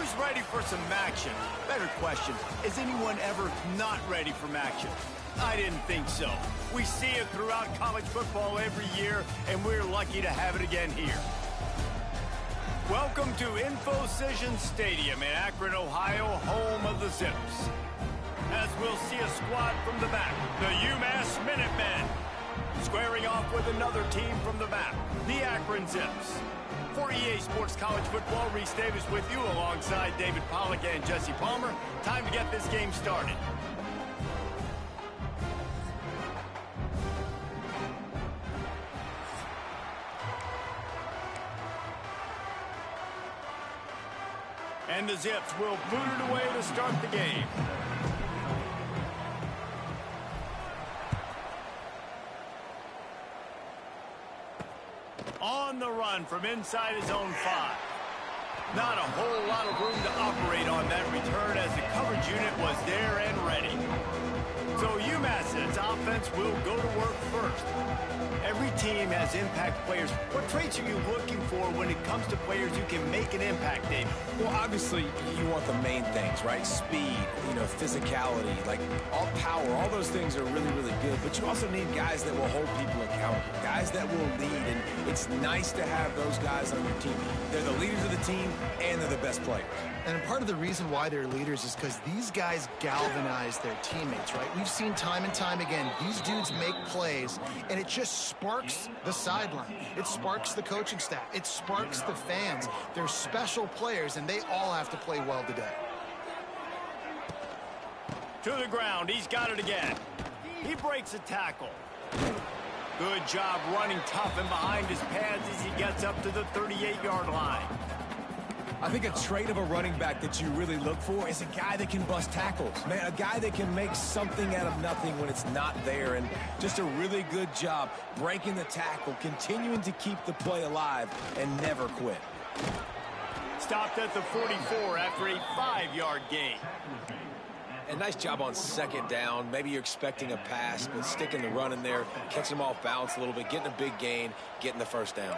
Who's ready for some action? Better question, is anyone ever not ready for action? I didn't think so. We see it throughout college football every year, and we're lucky to have it again here. Welcome to InfoCision Stadium in Akron, Ohio, home of the Zips. As we'll see a squad from the back, the UMass Minutemen. Squaring off with another team from the back, the Akron Zips. For EA Sports College Football, Reese Davis with you alongside David Pollack and Jesse Palmer. Time to get this game started. And the Zips will boot it away to start the game. On the run from inside his own 5. Not a whole lot of room to operate on that return as the coverage unit was there and ready. So UMass's offense will go to work first. Every team has impact players. What traits are you looking for when it comes to players who can make an impact, Dave? Well, obviously, you want the main things, right? Speed, physicality, like all power, all those things are really, really good. But you also need guys that will hold people accountable, guys that will lead, and it's nice to have those guys on your team. They're the leaders of the team, and they're the best players. And part of the reason why they're leaders is because these guys galvanize their teammates, right? We've seen time and time again, these dudes make plays, and it just sparks the sideline. It sparks the coaching staff. It sparks the fans. They're special players, and they all have to play well today. To the ground. He's got it again. He breaks a tackle. Good job running tough and behind his pads as he gets up to the 38-yard line. I think a trait of a running back that you really look for is a guy that can bust tackles. Man, a guy that can make something out of nothing when it's not there. And just a really good job breaking the tackle, continuing to keep the play alive, and never quit. Stopped at the 44 after a 5-yard gain. A nice job on second down. Maybe you're expecting a pass, but sticking the run in there, catching them off balance a little bit, getting a big gain, getting the first down.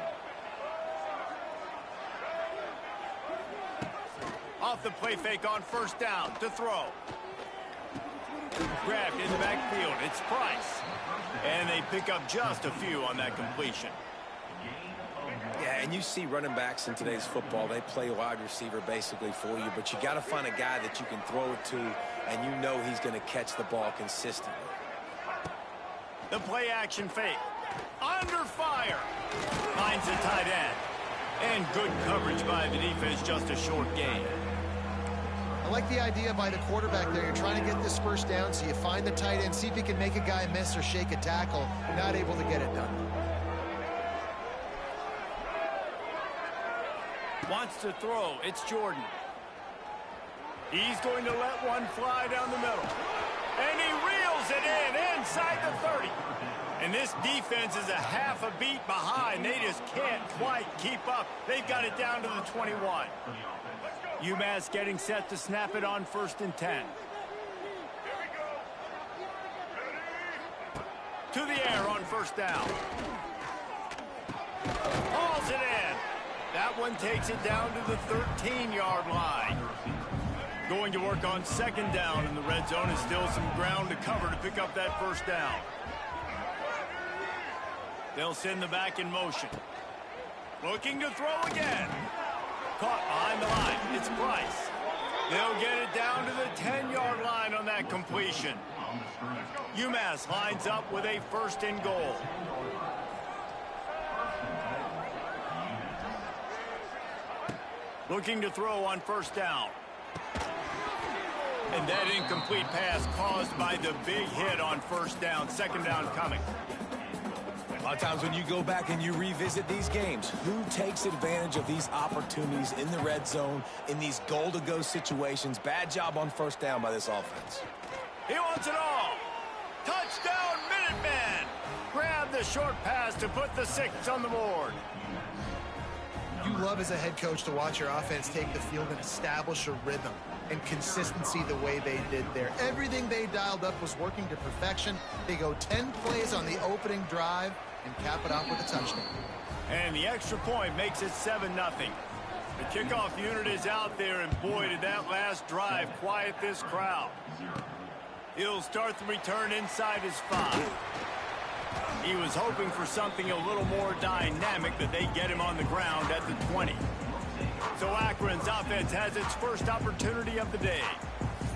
Off the play fake on first down to throw. Grabbed in the backfield. It's Price. And they pick up just a few on that completion. Yeah, and you see running backs in today's football, they play wide receiver basically for you, but you got to find a guy that you can throw it to, and you know he's going to catch the ball consistently. The play action fake. Under fire. Finds the tight end. And good coverage by the defense, just a short gain. I like the idea by the quarterback there. You're trying to get this first down, so you find the tight end, see if you can make a guy miss or shake a tackle. Not able to get it done. Wants to throw. It's Jordan. He's going to let one fly down the middle. And he reels it in inside the 30. And this defense is a half a beat behind. They just can't quite keep up. They've got it down to the 21. UMass getting set to snap it on 1st and 10. To the air on first down. Hauls it in. That one takes it down to the 13-yard line. Going to work on second down in the red zone is still some ground to cover to pick up that first down. They'll send the back in motion. Looking to throw again. Caught behind the line. It's Price. They'll get it down to the 10-yard line on that completion. UMass lines up with a 1st and goal. Looking to throw on first down. And that incomplete pass caused by the big hit on first down. Second down coming. A lot of times when you go back and you revisit these games, who takes advantage of these opportunities in the red zone, in these goal-to-go situations? Bad job on first down by this offense. He wants it all. Touchdown, Minutemen. Grab the short pass to put the 6 on the board. You love as a head coach to watch your offense take the field and establish a rhythm and consistency the way they did there. Everything they dialed up was working to perfection. They go 10 plays on the opening drive and cap it off with a touchdown. And the extra point makes it 7-0. The kickoff unit is out there, and boy, did that last drive quiet this crowd. He'll start the return inside his 5. He was hoping for something a little more dynamic, but they get him on the ground at the 20. So Akron's offense has its first opportunity of the day.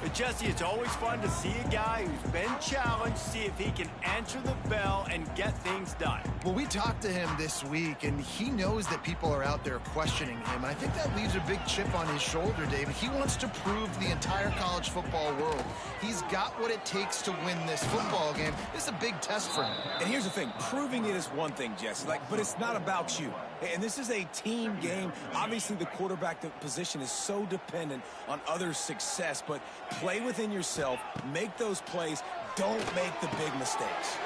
But Jesse, it's always fun to see a guy who's been challenged, see if he can answer the bell and get things done. Well, we talked to him this week, and he knows that people are out there questioning him. And I think that leaves a big chip on his shoulder, David. He wants to prove to the entire college football world he's got what it takes to win this football game. This is a big test for him. And here's the thing. Proving it is one thing, Jesse, but it's not about you. And this is a team game. Obviously, the quarterback position is so dependent on others' success, but play within yourself, make those plays, don't make the big mistakes.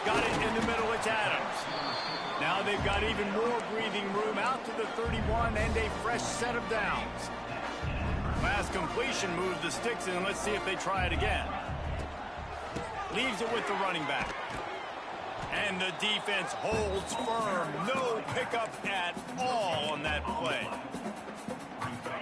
Got it in the middle, it's Adams. Now they've got even more breathing room out to the 31 and a fresh set of downs. Last completion moved the sticks in. Let's see if they try it again. Leaves it with the running back. And the defense holds firm. No pickup at all on that play.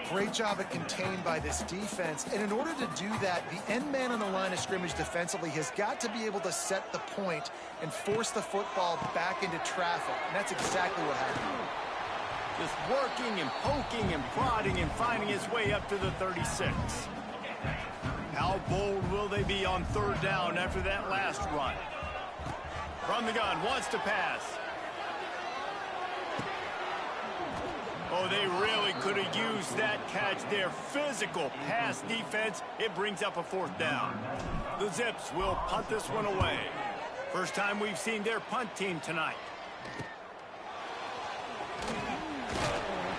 Great job at contained by this defense. And in order to do that, the end man on the line of scrimmage defensively has got to be able to set the point and force the football back into traffic. And that's exactly what happened. Just working and poking and prodding and finding his way up to the 36. How bold will they be on 3rd down after that last run? From the gun, wants to pass. Oh, they really could have used that catch there. Physical pass defense. It brings up a 4th down. The Zips will punt this one away. First time we've seen their punt team tonight.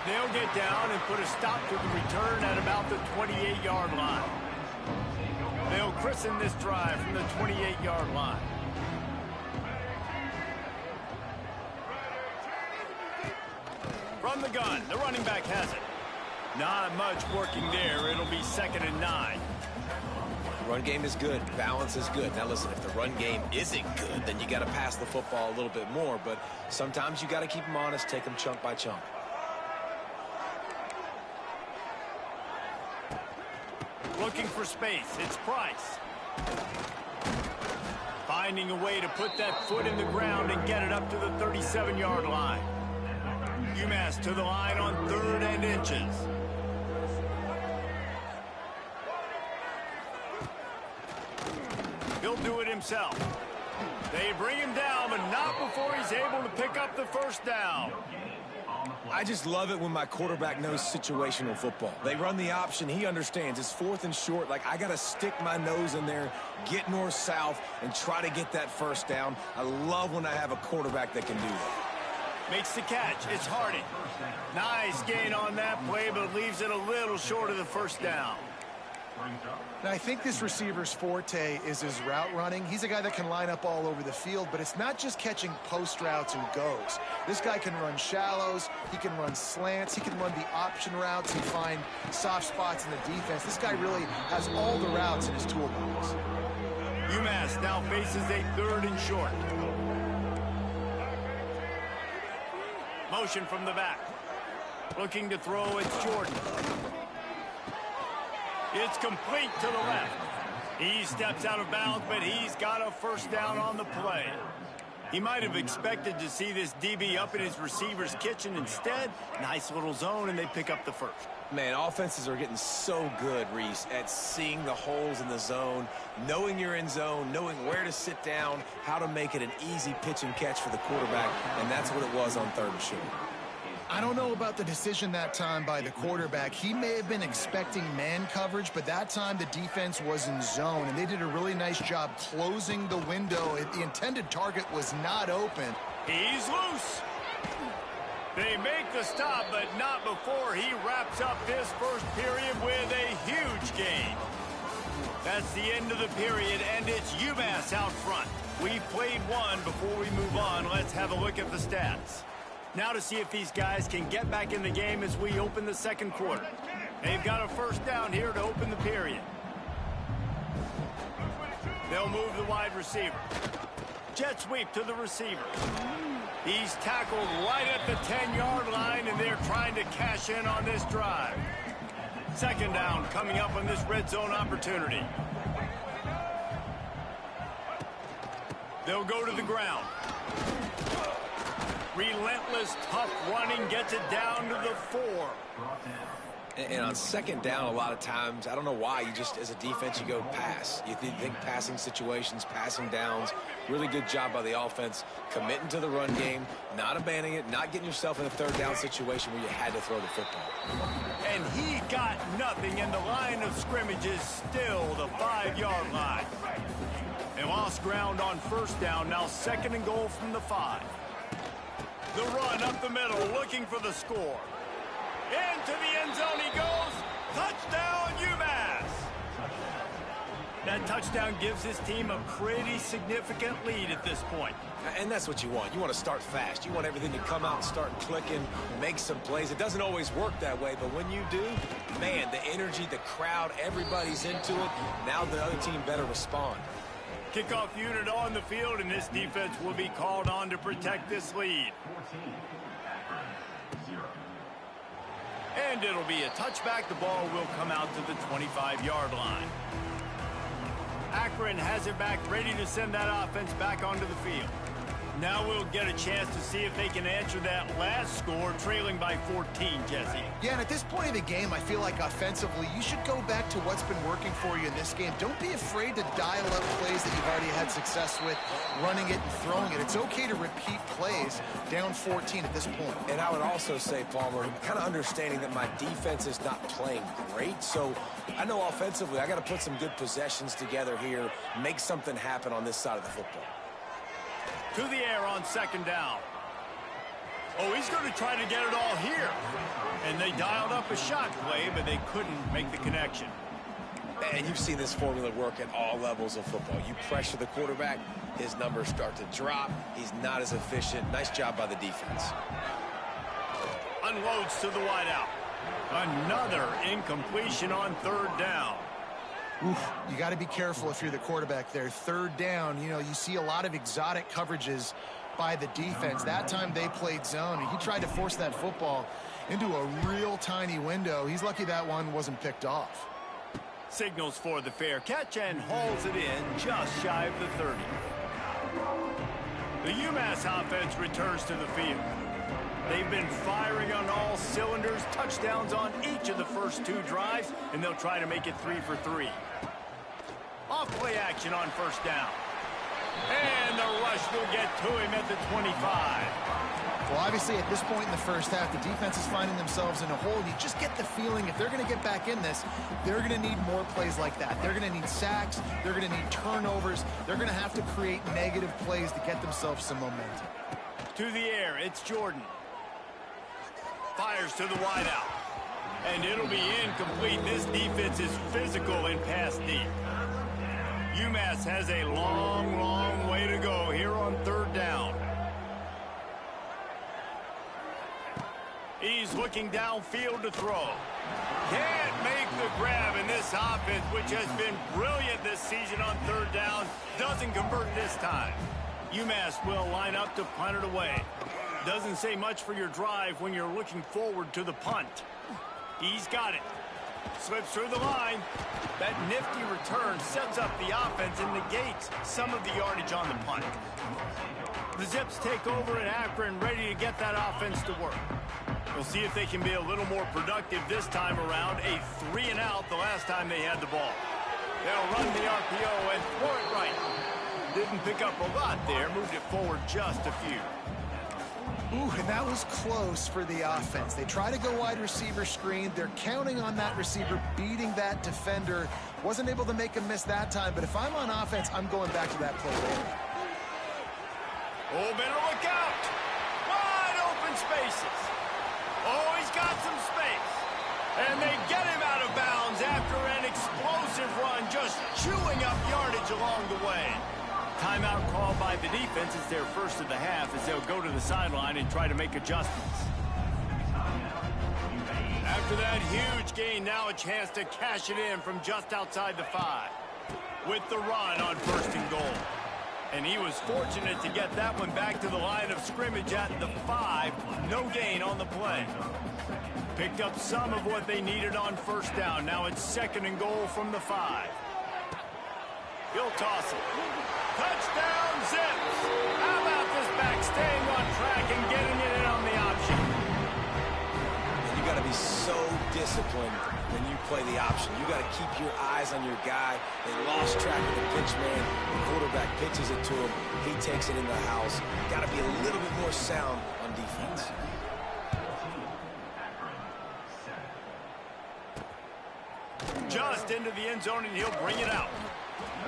They'll get down and put a stop to the return at about the 28-yard line. They'll christen this drive from the 28-yard line. From the gun, the running back has it. Not much working there. It'll be 2nd and 9. The run game is good. Balance is good. Now listen, if the run game isn't good, then you got to pass the football a little bit more. But sometimes you got to keep them honest, take them chunk by chunk. Looking for space. It's Price. Finding a way to put that foot in the ground and get it up to the 37-yard line. UMass to the line on 3rd and inches. He'll do it himself. They bring him down, but not before he's able to pick up the 1st down. I just love it when my quarterback knows situational football. They run the option. He understands. It's 4th and short. Like, I got to stick my nose in there, get north-south, and try to get that 1st down. I love when I have a quarterback that can do that. Makes the catch. It's Harding. Nice gain on that play, but leaves it a little short of the 1st down. Now, I think this receiver's forte is his route running. He's a guy that can line up all over the field, but it's not just catching post routes and goes. This guy can run shallows, he can run slants, he can run the option routes and find soft spots in the defense. This guy really has all the routes in his toolbox. UMass now faces a 3rd and short. Motion from the back. Looking to throw, it's Jordan. It's complete to the left. He steps out of bounds, but he's got a 1st down on the play. He might have expected to see this DB up in his receiver's kitchen. Instead, nice little zone, and they pick up the 1st. Man, offenses are getting so good, Reese, at seeing the holes in the zone, knowing you're in zone, knowing where to sit down, how to make it an easy pitch and catch for the quarterback, and that's what it was on 3rd and short. I don't know about the decision that time by the quarterback. He may have been expecting man coverage, but that time the defense was in zone, and they did a really nice job closing the window. The intended target was not open. He's loose. They make the stop, but not before he wraps up this 1st period with a huge gain. That's the end of the period, and it's UMass out front. We've played one. Before we move on, let's have a look at the stats. Now to see if these guys can get back in the game as we open the 2nd quarter. They've got a 1st down here to open the period. They'll move the wide receiver. Jet sweep to the receiver. He's tackled right at the 10-yard line, and they're trying to cash in on this drive. Second down coming up on this red zone opportunity. They'll go to the ground. Relentless, tough running gets it down to the 4. And on second down, a lot of times, I don't know why, you just, as a defense, you go pass. You think passing situations, passing downs. Really good job by the offense, committing to the run game, not abandoning it, not getting yourself in a third down situation where you had to throw the football. And he got nothing, and the line of scrimmage is still the 5-yard line. They lost ground on first down, now second and goal from the 5. The run up the middle, looking for the score. Into the end zone he goes. Touchdown, UMass. That touchdown gives his team a pretty significant lead at this point. And that's what you want. You want to start fast. You want everything to come out and start clicking, make some plays. It doesn't always work that way, but when you do, man, the energy, the crowd, everybody's into it. Now the other team better respond. Kickoff unit on the field, and this defense will be called on to protect this lead. And it'll be a touchback. The ball will come out to the 25-yard line. Akron has it back, ready to send that offense back onto the field. Now we'll get a chance to see if they can answer that last score, trailing by 14, Jesse. Yeah, and at this point of the game, I feel like offensively, you should go back to what's been working for you in this game. Don't be afraid to dial up plays that you've already had success with, running it and throwing it. It's okay to repeat plays down 14 at this point. And I would also say, Palmer, kind of understanding that my defense is not playing great, so I know offensively I got to put some good possessions together here, make something happen on this side of the football. To the air on second down. Oh, he's going to try to get it all here. And they dialed up a shot play, but they couldn't make the connection. And you've seen this formula work at all levels of football. You pressure the quarterback, his numbers start to drop. He's not as efficient. Nice job by the defense. Unloads to the wideout. Another incompletion on third down. Oof, you got to be careful if you're the quarterback there. Third down, you know, you see a lot of exotic coverages by the defense. That time they played zone, and he tried to force that football into a real tiny window. He's lucky that one wasn't picked off. Signals for the fair catch and hauls it in just shy of the 30. The UMass offense returns to the field. They've been firing on all cylinders, touchdowns on each of the first 2 drives, and they'll try to make it 3 for 3. Off play action on first down. And the rush will get to him at the 25. Well, obviously, at this point in the first half, the defense is finding themselves in a hole. You just get the feeling if they're going to get back in this, they're going to need more plays like that. They're going to need sacks. They're going to need turnovers. They're going to have to create negative plays to get themselves some momentum. To the air, it's Jordan. Fires to the wideout. And it'll be incomplete. This defense is physical and pass deep. UMass has a long, long way to go here on third down. He's looking downfield to throw. Can't make the grab, and this offense, which has been brilliant this season on third down, doesn't convert this time. UMass will line up to punt it away. Doesn't say much for your drive when you're looking forward to the punt. He's got it. Slips through the line. That nifty return sets up the offense and negates some of the yardage on the punt. The Zips take over in Akron, ready to get that offense to work. We'll see if they can be a little more productive this time around. A 3-and-out the last time they had the ball. They'll run the RPO and throw it right. Didn't pick up a lot there. Moved it forward just a few. Ooh, and that was close for the offense. They try to go wide receiver screen. They're counting on that receiver beating that defender. Wasn't able to make a miss that time, but if I'm on offense, I'm going back to that play later. Oh, better look out. Wide open spaces. Oh, he's got some space. And they get him out of bounds after an explosive run, just chewing up yardage along the way. Timeout called by the defense. It's their first of the half as they'll go to the sideline and try to make adjustments. After that huge gain, now a chance to cash it in from just outside the 5. With the run on first and goal. And he was fortunate to get that one back to the line of scrimmage at the 5. No gain on the play. Picked up some of what they needed on first down. Now it's 2nd and goal from the 5. He'll toss it. Touchdown, Zips. How about this back staying on track and getting it in on the option? And you got to be so disciplined when you play the option. You got to keep your eyes on your guy. They lost track of the pitch man. The quarterback pitches it to him. He takes it in the house. Got to be a little bit more sound on defense. Just into the end zone, and he'll bring it out.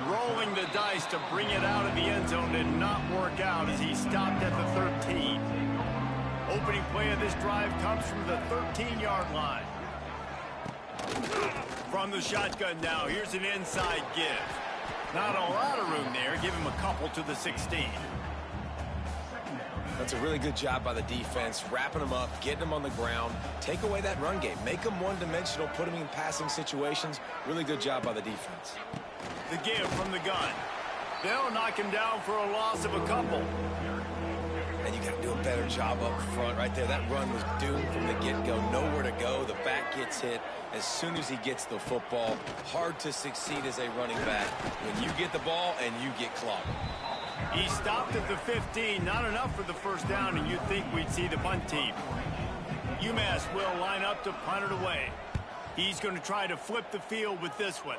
Rolling the dice to bring it out of the end zone did not work out as he stopped at the 13. Opening play of this drive comes from the 13-yard line. From the shotgun now, here's an inside give. Not a lot of room there. Give him a couple to the 16. That's a really good job by the defense, wrapping them up, getting them on the ground. Take away that run game. Make them one-dimensional, put them in passing situations. Really good job by the defense. The give from the gun. They'll knock him down for a loss of a couple. And you got to do a better job up front right there. That run was doomed from the get-go. Nowhere to go. The back gets hit as soon as he gets the football. Hard to succeed as a running back when you get the ball and you get clogged. He stopped at the 15. Not enough for the first down, and you'd think we'd see the punt team. UMass will line up to punt it away. He's going to try to flip the field with this one.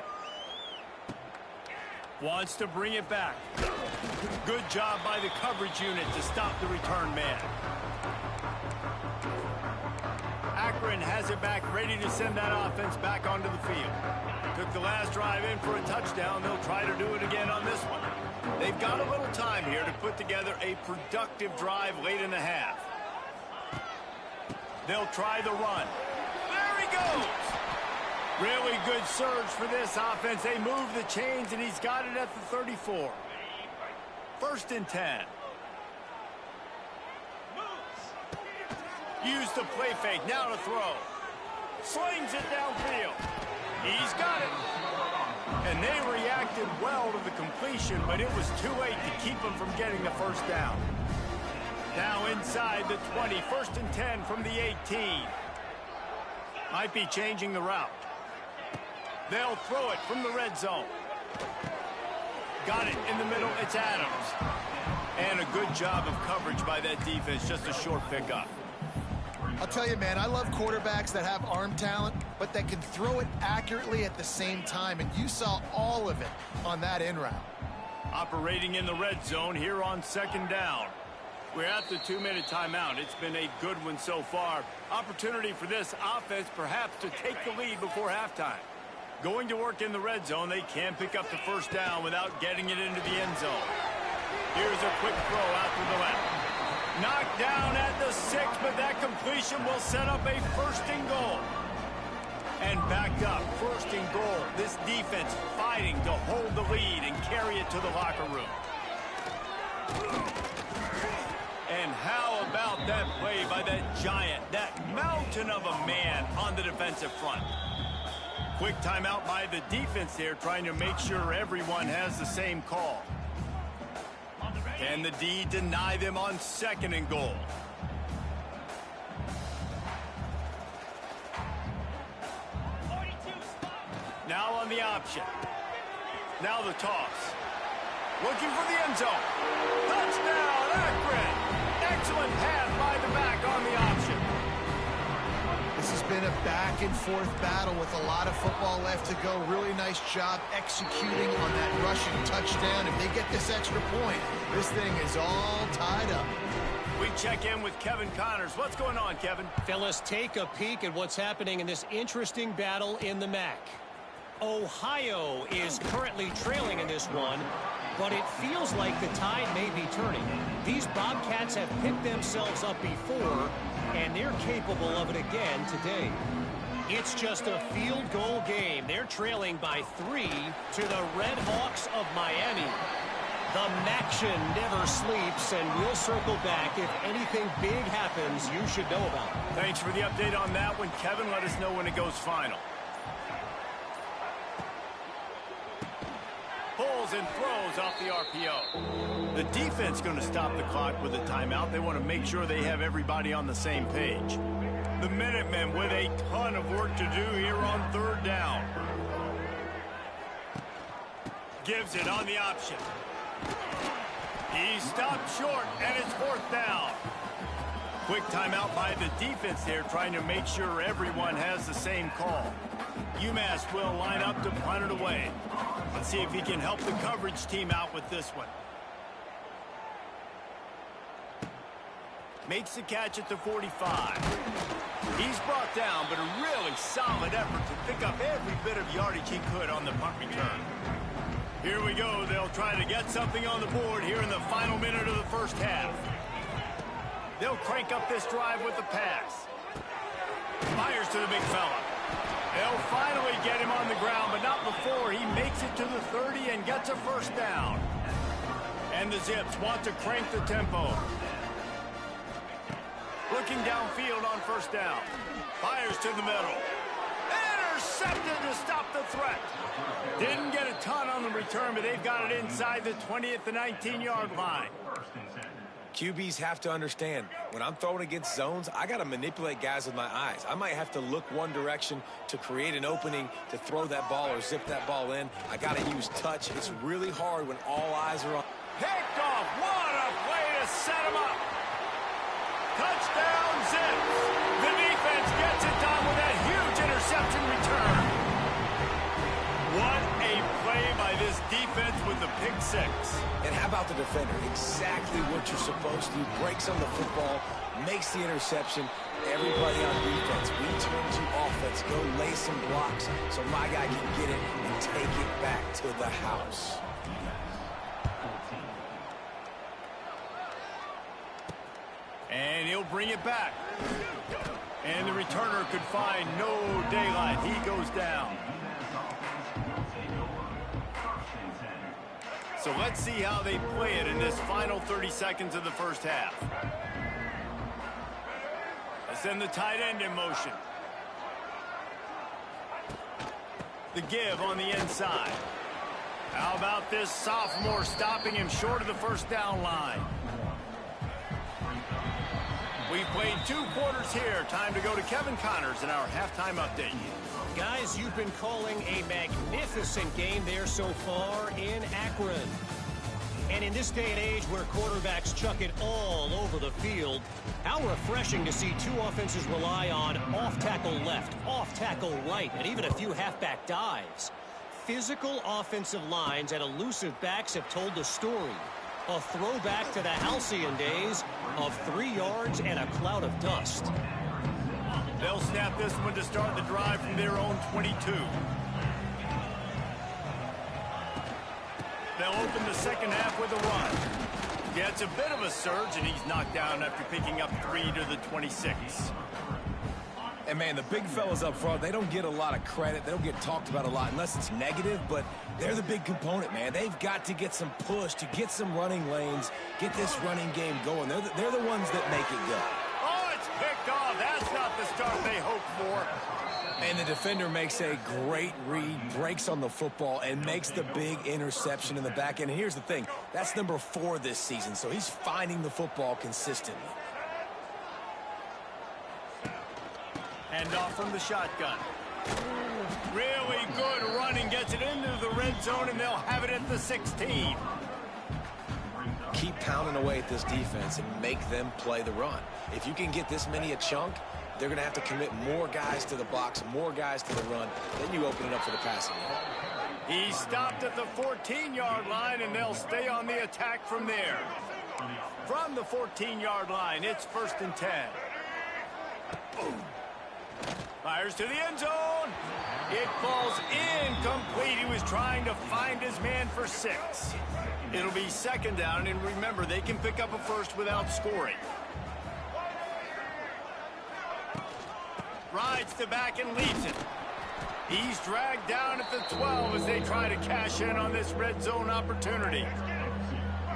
Wants to bring it back. Good job by the coverage unit to stop the return man. Akron has it back, ready to send that offense back onto the field. Took the last drive in for a touchdown. They'll try to do it again on this one. They've got a little time here to put together a productive drive late in the half. They'll try the run. There he goes. Really good surge for this offense. They move the chains, and he's got it at the 34. 1st and 10. Use the play fake. Now to throw. Slings it downfield. He's got it. And they reacted well to the completion, but it was too late to keep him from getting the first down. Now inside the 20. 1st and 10 from the 18. Might be changing the route. They'll throw it from the red zone. Got it in the middle. It's Adams. And a good job of coverage by that defense. Just a short pickup. I'll tell you, man, I love quarterbacks that have arm talent, but that can throw it accurately at the same time. And you saw all of it on that in route. Operating in the red zone here on 2nd down. We're at the 2-minute timeout. It's been a good one so far. Opportunity for this offense perhaps to take the lead before halftime. Going to work in the red zone. They can pick up the first down without getting it into the end zone. Here's a quick throw out to the left. Knocked down at the 6, but that completion will set up a 1st and goal. And backed up, 1st and goal. This defense fighting to hold the lead and carry it to the locker room. And how about that play by that giant, that mountain of a man on the defensive front? Quick timeout by the defense there, trying to make sure everyone has the same call. Can the D deny them on 2nd and goal? Now on the option. Now the toss. Looking for the end zone. Touchdown, Akron! Excellent pass by the back on the option. This has been a back-and-forth battle with a lot of football left to go. Really nice job executing on that rushing touchdown. If they get this extra point, this thing is all tied up. We check in with Kevin Connors. What's going on, Kevin? Fellas, take a peek at what's happening in this interesting battle in the MAC. Ohio is currently trailing in this one, but it feels like the tide may be turning. These Bobcats have picked themselves up before, and they're capable of it again today. It's just a field goal game. They're trailing by 3 to the Red Hawks of Miami. The Maction never sleeps, and we'll circle back. If anything big happens, you should know about it. Thanks for the update on that one, Kevin. Let us know when it goes final. Pull scrambles and throws off the RPO. The defense going to stop the clock with a timeout. They want to make sure they have everybody on the same page. The Minutemen with a ton of work to do here on 3rd down. Gives it on the option. He stopped short, and it's 4th down. Quick timeout by the defense there, trying to make sure everyone has the same call. UMass will line up to punt it away. Let's see if he can help the coverage team out with this one. Makes the catch at the 45. He's brought down, but a really solid effort to pick up every bit of yardage he could on the punt return. Here we go. They'll try to get something on the board here in the final minute of the first half. They'll crank up this drive with the pass. Fires to the big fella. They'll finally get him on the ground, but not before he makes it to the 30 and gets a 1st down. And the Zips want to crank the tempo. Looking downfield on 1st down. Fires to the middle. Intercepted to stop the threat. Didn't get a ton on the return, but they've got it inside the 20 at the 19-yard line. QBs have to understand, when I'm throwing against zones, I got to manipulate guys with my eyes. I might have to look one direction to create an opening to throw that ball or zip that ball in. I got to use touch. It's really hard when all eyes are on. Picked off. What a play to set him up. Touchdown, Zips. The defense gets it done with that huge interception return. What a play by this defense with the pick 6. And how about the defender? Exactly what you're supposed to do. Breaks on the football, makes the interception. Everybody on defense, we turn to offense. Go lay some blocks so my guy can get it and take it back to the house. And he'll bring it back. And the returner could find no daylight. He goes down. So let's see how they play it in this final 30 seconds of the first half. Let's send the tight end in motion. The give on the inside. How about this sophomore stopping him short of the 1st down line? We've played 2 quarters here. Time to go to Kevin Connors in our halftime update. Guys, you've been calling a magnificent game there so far in Akron. And in this day and age where quarterbacks chuck it all over the field, how refreshing to see 2 offenses rely on off-tackle left, off-tackle right, and even a few halfback dives. Physical offensive lines and elusive backs have told the story. A throwback to the halcyon days of 3 yards and a cloud of dust. They'll snap this one to start the drive from their own 22. They'll open the second half with a run. Gets a bit of a surge, and he's knocked down after picking up 3 to the 26. And, man, the big fellas up front, they don't get a lot of credit. They don't get talked about a lot unless it's negative, but they're the big component, man. They've got to get some push to get some running lanes, get this running game going. They're the ones that make it go. Oh, it's picked off. That's not the start they hoped for. And the defender makes a great read, breaks on the football, and makes the big interception in the back end. And here's the thing. That's number 4 this season, so he's finding the football consistently. Hand off from the shotgun. Really good running. Gets it into the red zone, and they'll have it at the 16. Keep pounding away at this defense and make them play the run. If you can get this many a chunk, they're going to have to commit more guys to the box, more guys to the run. Then you open it up for the passing game. He stopped at the 14-yard line, and they'll stay on the attack from there. From the 14-yard line, it's 1st and 10. Fires to the end zone. It falls incomplete. He was trying to find his man for 6. It'll be 2nd down, and remember, they can pick up a first without scoring. Rides the back and leads it. He's dragged down at the 12 as they try to cash in on this red zone opportunity.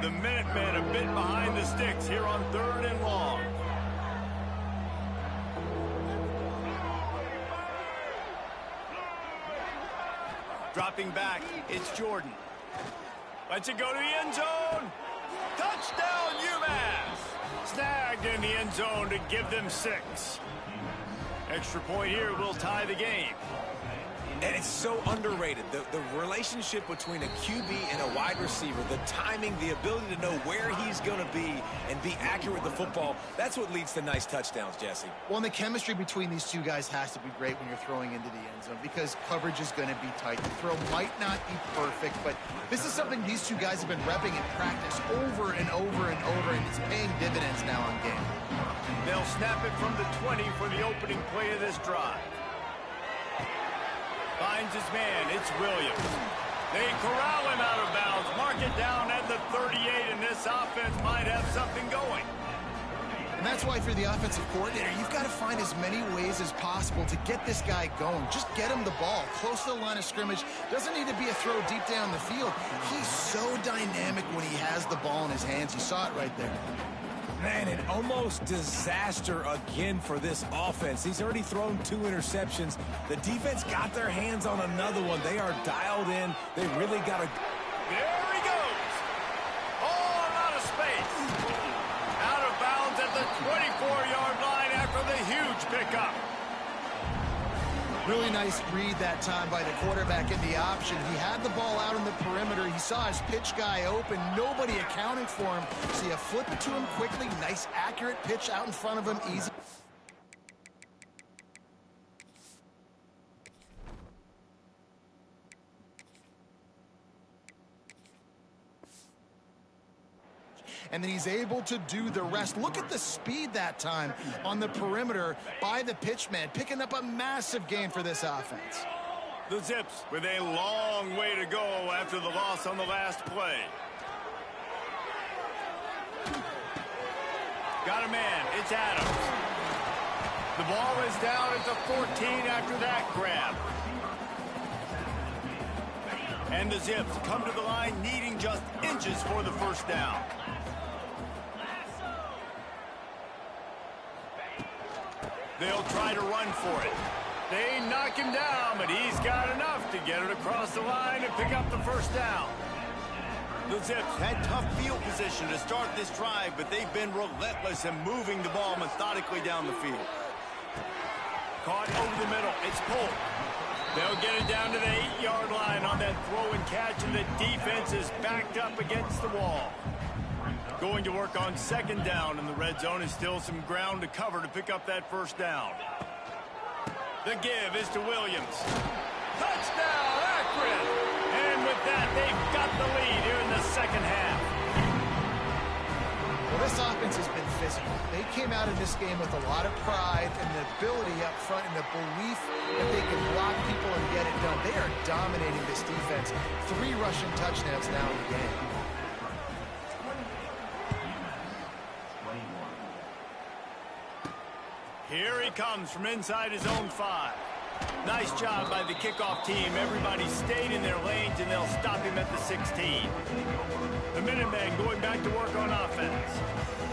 The Minutemen a bit behind the sticks here on 3rd and long. Dropping back, it's Jordan. Lets it go to the end zone. Touchdown, UMass. Snagged in the end zone to give them 6. Extra point here will tie the game. And it's so underrated. The relationship between a QB and a wide receiver, the timing, the ability to know where he's going to be and be accurate with the football, that's what leads to nice touchdowns, Jesse. Well, and the chemistry between these two guys has to be great when you're throwing into the end zone because coverage is going to be tight. The throw might not be perfect, but this is something these two guys have been repping in practice over and over and over, and it's paying dividends now on game. They'll snap it from the 20 for the opening play of this drive. Finds his man. It's Williams. They corral him out of bounds. Mark it down at the 38, and this offense might have something going. And that's why for the offensive coordinator, you've got to find as many ways as possible to get this guy going. Just get him the ball close to the line of scrimmage. Doesn't need to be a throw deep down the field. He's so dynamic when he has the ball in his hands. You saw it right there. Man, an almost disaster again for this offense. He's already thrown 2 interceptions. The defense got their hands on another one. They are dialed in. They really got to... There he goes. All out of space. Out of bounds at the 24-yard line after the huge pickup. Really nice read that time by the quarterback in the option. He had the ball out on the perimeter. He saw his pitch guy open. Nobody accounting for him. So you flip it to him quickly. Nice, accurate pitch out in front of him. Easy. And then he's able to do the rest. Look at the speed that time on the perimeter by the pitchman, picking up a massive gain for this offense. The Zips with a long way to go after the loss on the last play. Got a man. It's Adams. The ball is down at the 14 after that grab. And the Zips come to the line needing just inches for the first down. They'll try to run for it. They knock him down, but he's got enough to get it across the line and pick up the first down. The Zips had tough field position to start this drive, but they've been relentless in moving the ball methodically down the field. Caught over the middle. It's Polk. They'll get it down to the 8-yard line on that throw and catch, and the defense is backed up against the wall. Going to work on second down in the red zone is still some ground to cover to pick up that first down. The give is to Williams. Touchdown, Akron! And with that, they've got the lead here in the second half. Well, this offense has been physical. They came out of this game with a lot of pride and the ability up front and the belief that they can block people and get it done. They are dominating this defense. 3 rushing touchdowns now in the game. Here he comes from inside his own 5. Nice job by the kickoff team. Everybody stayed in their lanes, and they'll stop him at the 16. The Minutemen going back to work on offense.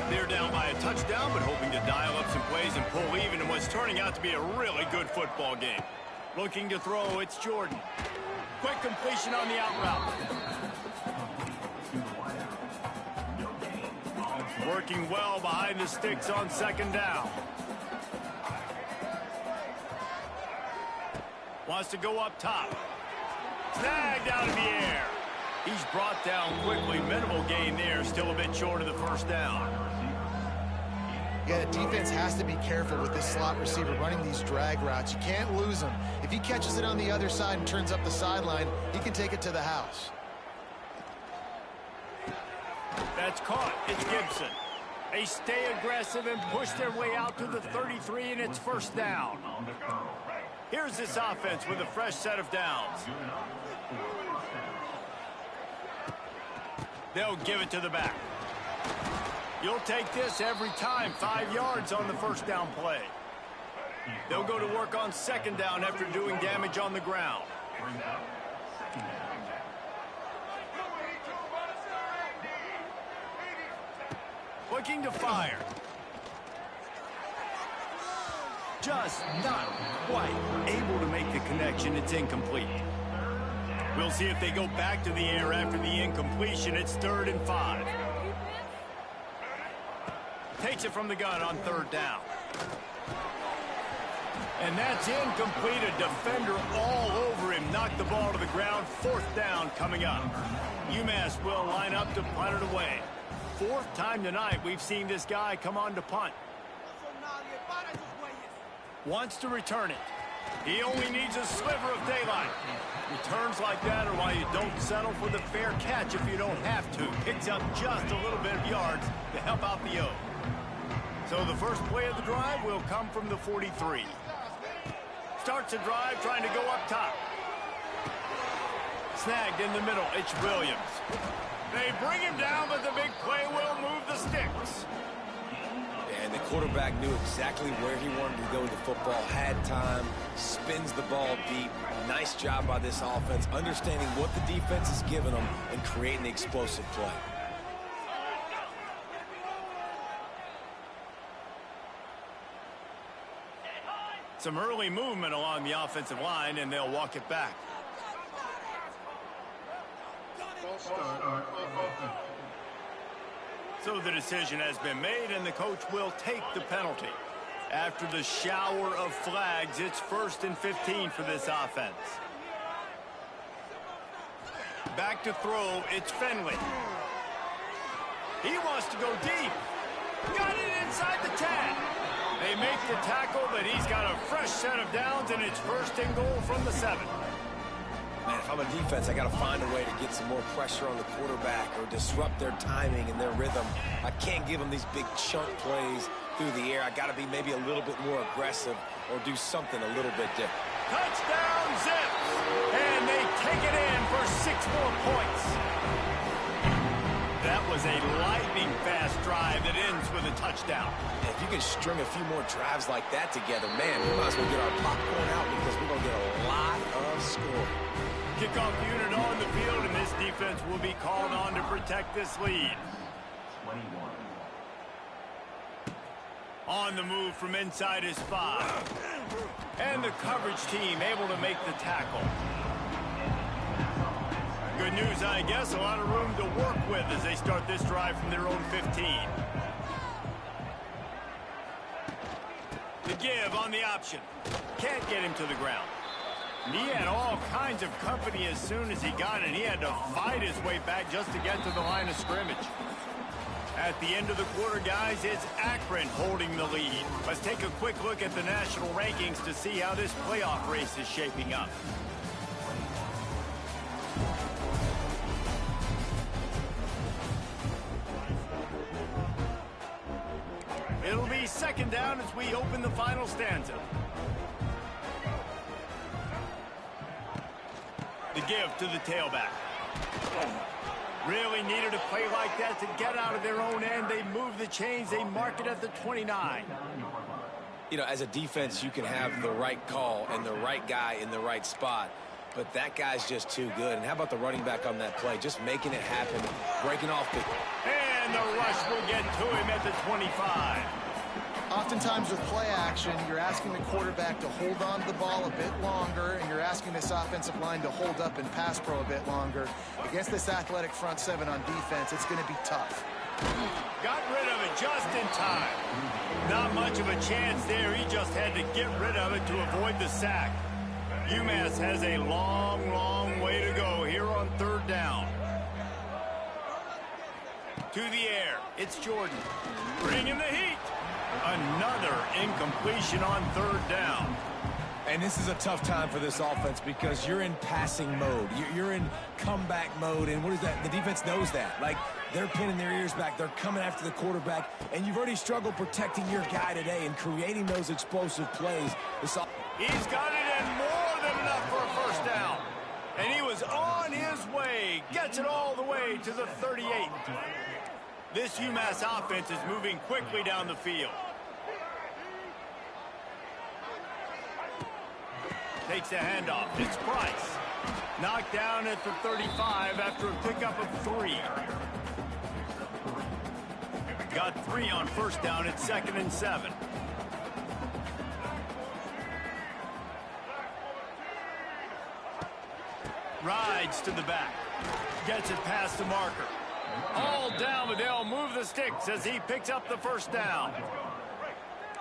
They're down by a touchdown, but hoping to dial up some plays and pull even in what's turning out to be a really good football game. Looking to throw, it's Jordan. Quick completion on the out route. Working well behind the sticks on second down. Wants to go up top. Snagged out of the air. He's brought down quickly. Minimal gain there. Still a bit short of the first down. Yeah, the defense has to be careful with this slot receiver running these drag routes. You can't lose him. If he catches it on the other side and turns up the sideline, he can take it to the house. That's caught. It's Gibson. They stay aggressive and push their way out to the 33, and it's first down. Here's this offense with a fresh set of downs. They'll give it to the back. You'll take this every time. 5 yards on the first down play. They'll go to work on second down after doing damage on the ground. Looking to fire. Just not quite able to make the connection. It's incomplete. We'll see if they go back to the air after the incompletion. It's 3rd and 5. Takes it from the gun on 3rd down. And that's incomplete. A defender all over him. Knocked the ball to the ground. 4th down coming up. UMass will line up to punt it away. 4th time tonight we've seen this guy come on to punt. Wants to return it. He only needs a sliver of daylight. Returns like that are why you don't settle for the fair catch if you don't have to. Picks up just a little bit of yards to help out the O. So the first play of the drive will come from the 43. Starts the drive trying to go up top. Snagged in the middle. It's Williams. They bring him down, but the big play will move the sticks. And the quarterback knew exactly where he wanted to go with the football, had time, spins the ball deep. Nice job by this offense, understanding what the defense is giving them and creating the explosive play. Some early movement along the offensive line, and they'll walk it back. So the decision has been made, and the coach will take the penalty. After the shower of flags, it's 1st and 15 for this offense. Back to throw, it's Finley. He wants to go deep. Got it inside the 10. They make the tackle, but he's got a fresh set of downs, and it's 1st and goal from the 7. Man, if I'm a defense, I got to find a way to get some more pressure on the quarterback or disrupt their timing and their rhythm. I can't give them these big chunk plays through the air. I got to be maybe a little bit more aggressive or do something a little bit different. Touchdown, Zips! And they take it in for 6 more points. That was a lightning-fast drive that ends with a touchdown. If you can string a few more drives like that together, man, we might as well get our popcorn out because we're going to get a lot of scoring. Kickoff unit on the field, and this defense will be called on to protect this lead. 21. On the move from inside his 5. And the coverage team able to make the tackle. Good news, I guess. A lot of room to work with as they start this drive from their own 15. The give on the option. Can't get him to the ground. And he had all kinds of company as soon as he got it. He had to fight his way back just to get to the line of scrimmage. At the end of the quarter, guys, it's Akron holding the lead. Let's take a quick look at the national rankings to see how this playoff race is shaping up. It'll be 2nd down as we open the final stanza. The give to the tailback. Really needed a play like that to get out of their own end. They move the chains. They mark it at the 29. You know, as a defense, you can have the right call and the right guy in the right spot, but that guy's just too good. And how about the running back on that play? Just making it happen, breaking off the... And the rush will get to him at the 25. Oftentimes with play action, you're asking the quarterback to hold on to the ball a bit longer, and you're asking this offensive line to hold up and pass pro a bit longer. Against this athletic front 7 on defense, it's going to be tough. Got rid of it just in time. Not much of a chance there. He just had to get rid of it to avoid the sack. UMass has a long, long way to go here on 3rd down. To the air. It's Jordan. Bringing the heat. Another incompletion on 3rd down. And this is a tough time for this offense because you're in passing mode. You're in comeback mode. And what is that? The defense knows that. Like, they're pinning their ears back. They're coming after the quarterback. And you've already struggled protecting your guy today and creating those explosive plays. He's got it in more than enough for a 1st down. And he was on his way. Gets it all the way to the 38. This UMass offense is moving quickly down the field. Takes a handoff. It's Price. Knocked down at the 35 after a pickup of 3. Got 3 on 1st down. It's 2nd and 7. Rides to the back. Gets it past the marker. All down, but they'll move the sticks as he picks up the first down.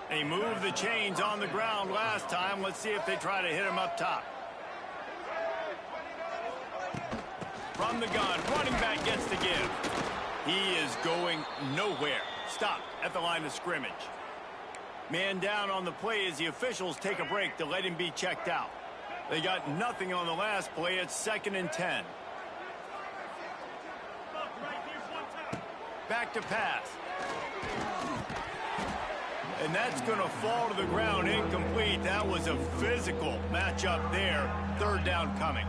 They moved the chains on the ground last time. Let's see if they try to hit him up top. From the gun, running back gets the give. He is going nowhere. Stop at the line of scrimmage. Man down on the play as the officials take a break to let him be checked out. They got nothing on the last play. It's 2nd and 10. Back to pass. And that's going to fall to the ground incomplete. That was a physical matchup there. 3rd down coming.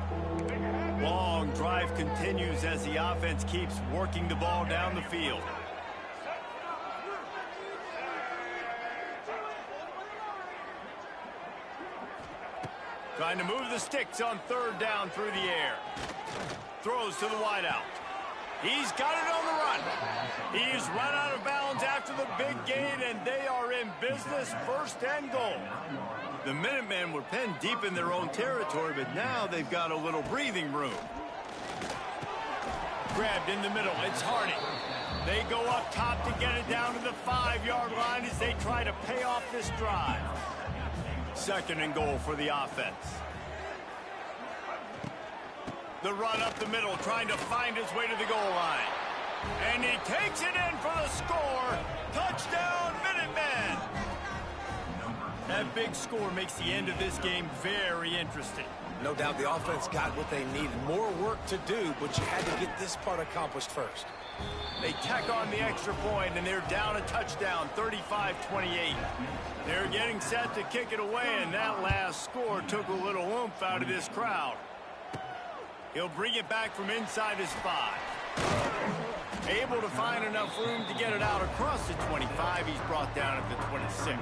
Long drive continues as the offense keeps working the ball down the field. Trying to move the sticks on 3rd down through the air. Throws to the wideout. He's got it on the run. He's run out of bounds after the big gain, and they are in business. 1st and goal. The Minutemen were pinned deep in their own territory, but now they've got a little breathing room. Grabbed in the middle. It's Hardy. They go up top to get it down to the 5-yard line as they try to pay off this drive. 2nd and goal for the offense. The run up the middle, trying to find his way to the goal line. And he takes it in for the score. Touchdown, Minutemen! That big score makes the end of this game very interesting. No doubt the offense got what they needed. More work to do, but you had to get this part accomplished first. They tack on the extra point, and they're down a touchdown, 35-28. They're getting set to kick it away, and that last score took a little oomph out of this crowd. He'll bring it back from inside his 5. Able to find enough room to get it out across the 25. He's brought down at the 26.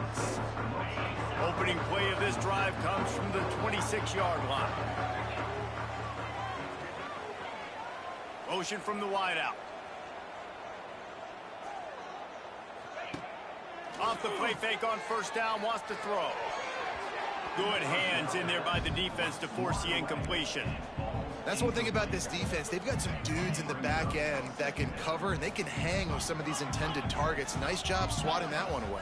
Opening play of this drive comes from the 26-yard line. Motion from the wideout. Off the play fake on 1st down, wants to throw. Good hands in there by the defense to force the incompletion. That's one thing about this defense. They've got some dudes in the back end that can cover, and they can hang with some of these intended targets. Nice job swatting that one away.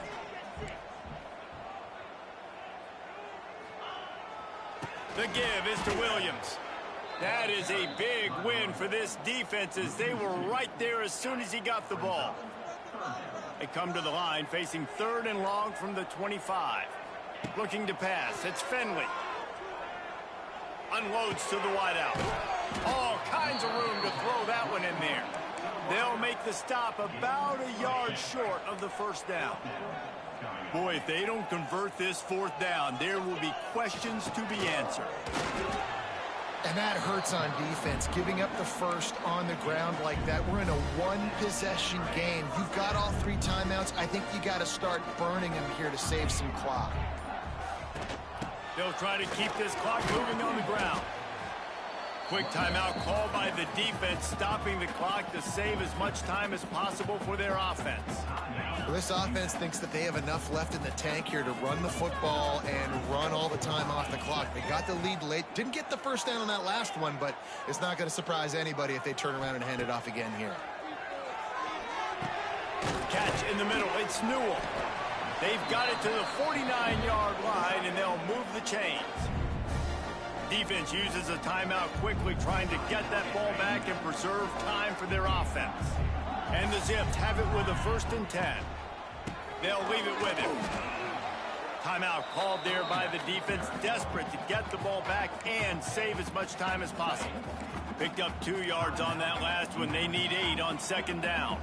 The give is to Williams. That is a big win for this defense as they were right there as soon as he got the ball. They come to the line facing 3rd and long from the 25. Looking to pass. It's Finley. Unloads to the wideout. All kinds of room to throw that one in there. They'll make the stop about a yard short of the 1st down. Boy, if they don't convert this 4th down, there will be questions to be answered. And that hurts on defense, giving up the 1st on the ground like that. We're in a 1-possession game. You've got all 3 timeouts. I think you got to start burning them here to save some clock. They'll try to keep this clock moving on the ground. Quick timeout called by the defense, stopping the clock to save as much time as possible for their offense. Well, this offense thinks that they have enough left in the tank here to run the football and run all the time off the clock. They got the lead late. Didn't get the 1st down on that last one, but it's not going to surprise anybody if they turn around and hand it off again here. Catch in the middle. It's Newell. They've got it to the 49-yard line, and they'll move the chains. Defense uses a timeout quickly, trying to get that ball back and preserve time for their offense. And the Zips have it with a 1st and 10. They'll leave it with him. Timeout called there by the defense, desperate to get the ball back and save as much time as possible. Picked up 2 yards on that last one. They need 8 on 2nd down.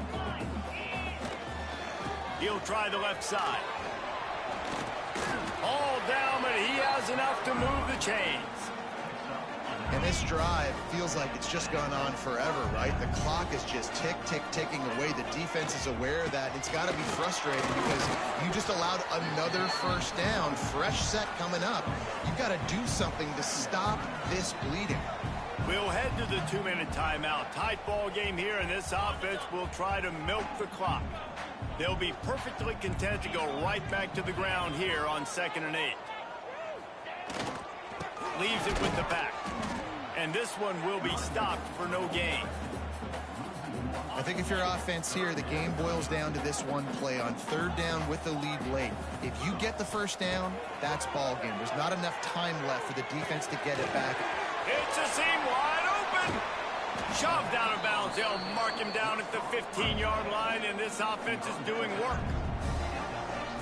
He'll try the left side. All down, but he has enough to move the chains. And this drive feels like it's just gone on forever, right? The clock is just ticking away. The defense is aware of that. It's got to be frustrating because you just allowed another 1st down, fresh set coming up. You've got to do something to stop this bleeding. We'll head to the 2-minute timeout. Tight ball game here, and this offense will try to milk the clock. They'll be perfectly content to go right back to the ground here on 2nd and 8. Leaves it with the back. And this one will be stopped for no gain. I think if you're offense here, the game boils down to this one play on 3rd down with the lead late. If you get the 1st down, that's ball game. There's not enough time left for the defense to get it back. It's a seam wide open. Shoved out of bounds. They'll mark him down at the 15-yard line, and this offense is doing work.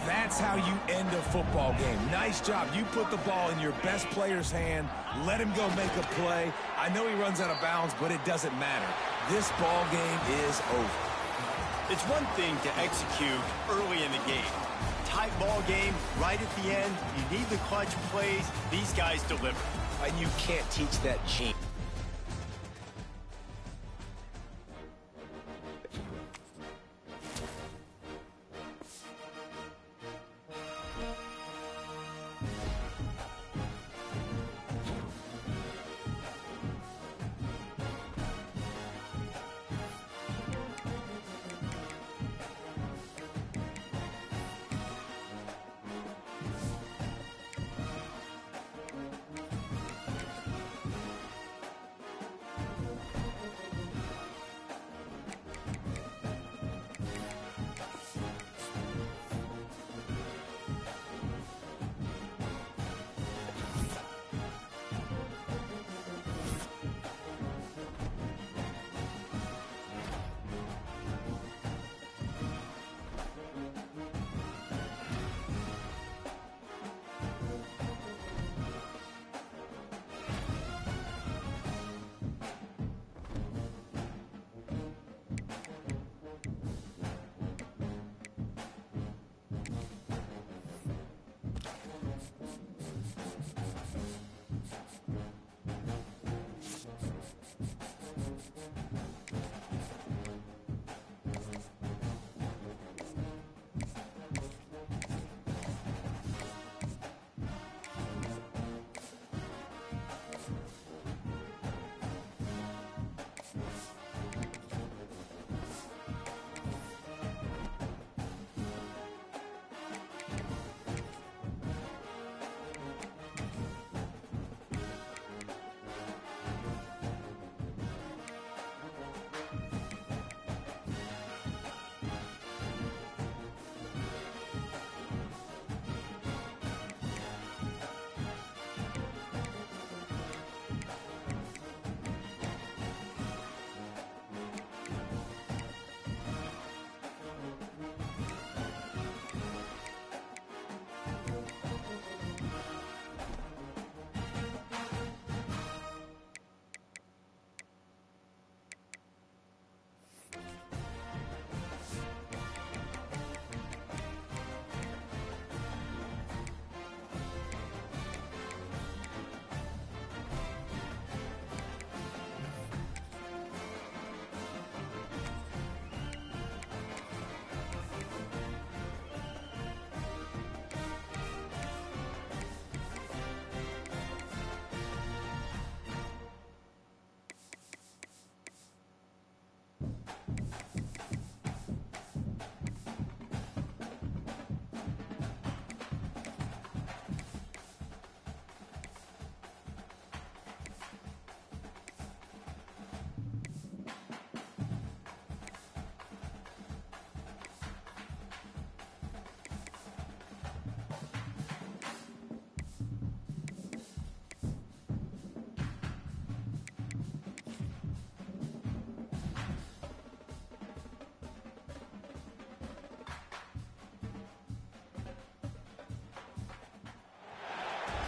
That's how you end a football game. Nice job. You put the ball in your best player's hand. Let him go make a play. I know he runs out of bounds, but it doesn't matter. This ball game is over. It's one thing to execute early in the game. Tight ball game, right at the end. You need the clutch plays. These guys deliver. And you can't teach that gene.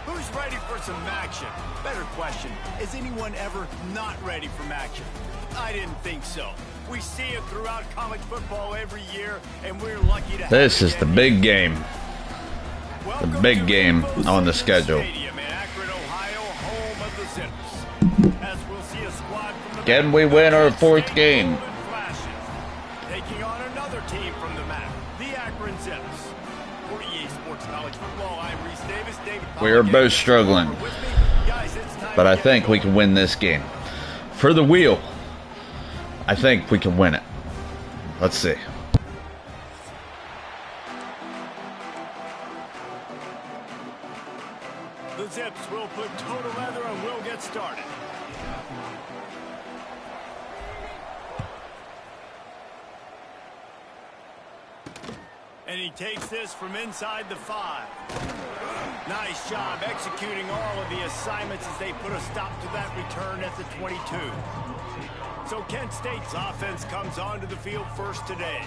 Who's ready for some action? Better question, is anyone ever not ready for action? I didn't think so. We see it throughout college football every year, and we're lucky to have This is the big game. The big game on the schedule. Can we win our 4th game? Taking on another team from the MAC, the Akron Zips. For EA Sports College Football, I'm Reese Davis. We are both struggling, but I think we can win this game. For the wheel, I think we can win it. Let's see. The Zips will put total leather and we'll get started. And he takes this from inside the 5. Nice job executing all of the assignments as they put a stop to that return at the 22. So Kent State's offense comes onto the field first today.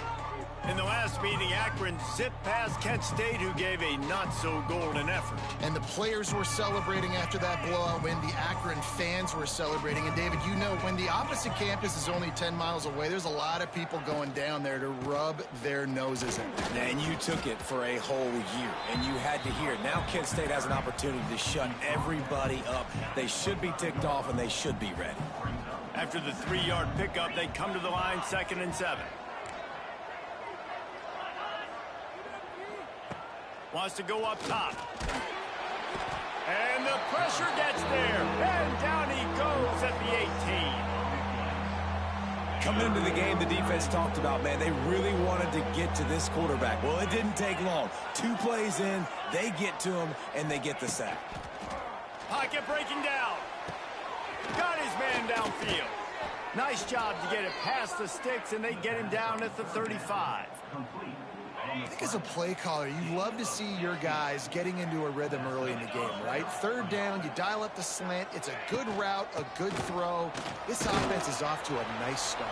In the last meeting, Akron zipped past Kent State, who gave a not-so-golden effort. And the players were celebrating after that blowout win. The Akron fans were celebrating. And, David, you know, when the opposite campus is only 10 miles away, there's a lot of people going down there to rub their noses in. And you took it for a whole year, and you had to hear it. Now Kent State has an opportunity to shut everybody up. They should be ticked off, and they should be ready. After the 3-yard pickup, they come to the line 2nd and 7. Wants to go up top. And the pressure gets there. And down he goes at the 18. Coming into the game, the defense talked about, man, they really wanted to get to this quarterback. Well, it didn't take long. 2 plays in, they get to him, and they get the sack. Pocket breaking down. Got his man downfield. Nice job to get it past the sticks, and they get him down at the 35. I think as a play caller, you love to see your guys getting into a rhythm early in the game, right? 3rd down, you dial up the slant. It's a good route, a good throw. This offense is off to a nice start.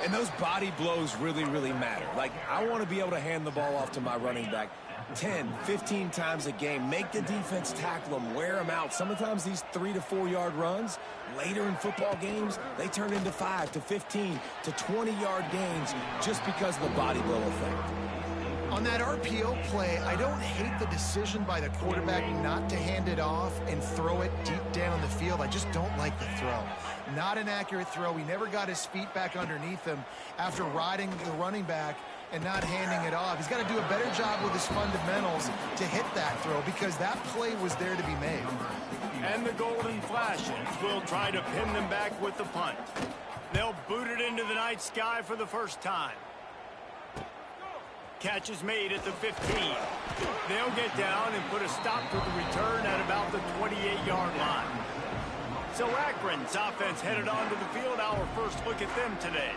And those body blows really, really matter. Like, I want to be able to hand the ball off to my running back 10, 15 times a game. Make the defense tackle them, wear them out. Sometimes these 3 to 4 yard runs, later in football games, they turn into 5 to 15 to 20-yard gains just because of the body blow effect. On that RPO play, I don't hate the decision by the quarterback not to hand it off and throw it deep down the field. I just don't like the throw. Not an accurate throw. He never got his feet back underneath him after riding the running back and not handing it off. He's got to do a better job with his fundamentals to hit that throw because that play was there to be made. And the Golden Flashes will try to pin them back with the punt. They'll boot it into the night sky for the first time. Catch is made at the 15. They'll get down and put a stop to the return at about the 28-yard line. So Akron's offense headed onto the field. Our first look at them today.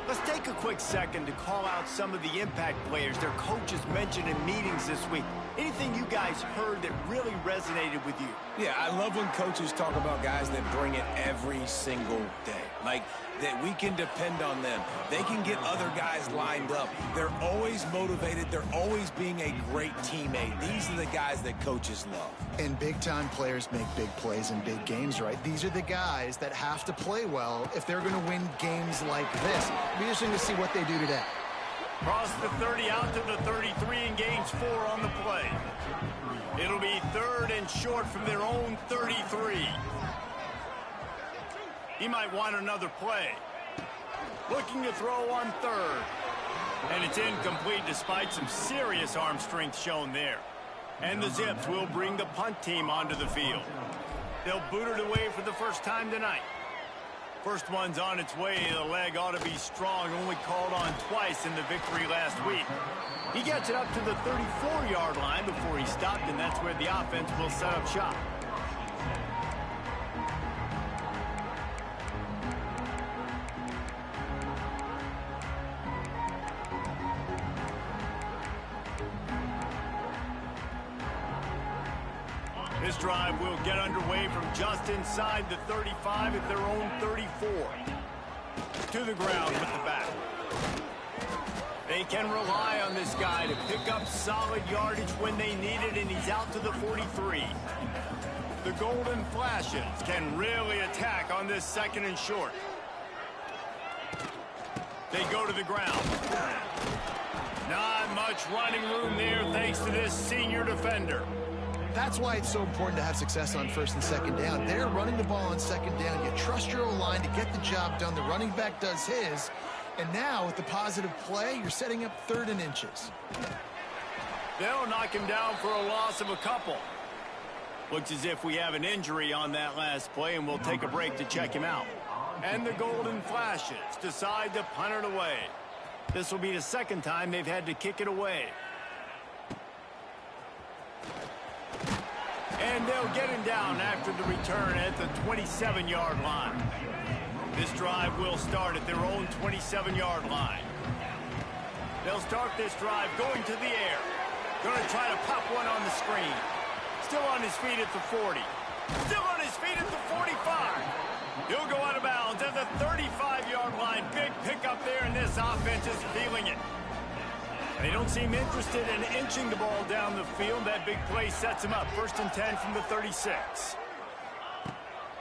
Let's take a quick second to call out some of the impact players their coaches mentioned in meetings this week. Anything you guys heard that really resonated with you? Yeah, I love when coaches talk about guys that bring it every single day. Like, that we can depend on them. They can get other guys lined up. They're always motivated. They're always being a great teammate. These are the guys that coaches love. And big-time players make big plays in big games, right? These are the guys that have to play well if they're going to win games like this. It'll be interesting to see what they do today. Cross the 30 out to the 33 and gains 4 on the play. It'll be 3rd and short from their own 33. He might want another play. Looking to throw on 3rd. And it's incomplete despite some serious arm strength shown there. And the Zips will bring the punt team onto the field. They'll boot it away for the first time tonight. First one's on its way. The leg ought to be strong. Only called on twice in the victory last week. He gets it up to the 34-yard line before he stopped, and that's where the offense will set up shop. This drive will get underway from just inside the 35 at their own 34. To the ground with the back. They can rely on this guy to pick up solid yardage when they need it, and he's out to the 43. The Golden Flashes can really attack on this 2nd and short. They go to the ground. Not much running room there thanks to this senior defender. That's why it's so important to have success on 1st and 2nd down. They're running the ball on 2nd down. You trust your O-line to get the job done. The running back does his. And now, with the positive play, you're setting up 3rd and inches. They'll knock him down for a loss of a couple. Looks as if we have an injury on that last play, and we'll take a break to check him out. And the Golden Flashes decide to punt it away. This will be the 2nd time they've had to kick it away. And they'll get him down after the return at the 27-yard line. This drive will start at their own 27-yard line. They'll start this drive going to the air. Going to try to pop one on the screen. Still on his feet at the 40. Still on his feet at the 45. He'll go out of bounds at the 35-yard line. Big pickup there, and this offense is feeling it. They don't seem interested in inching the ball down the field. That big play sets him up. 1st and 10 from the 36.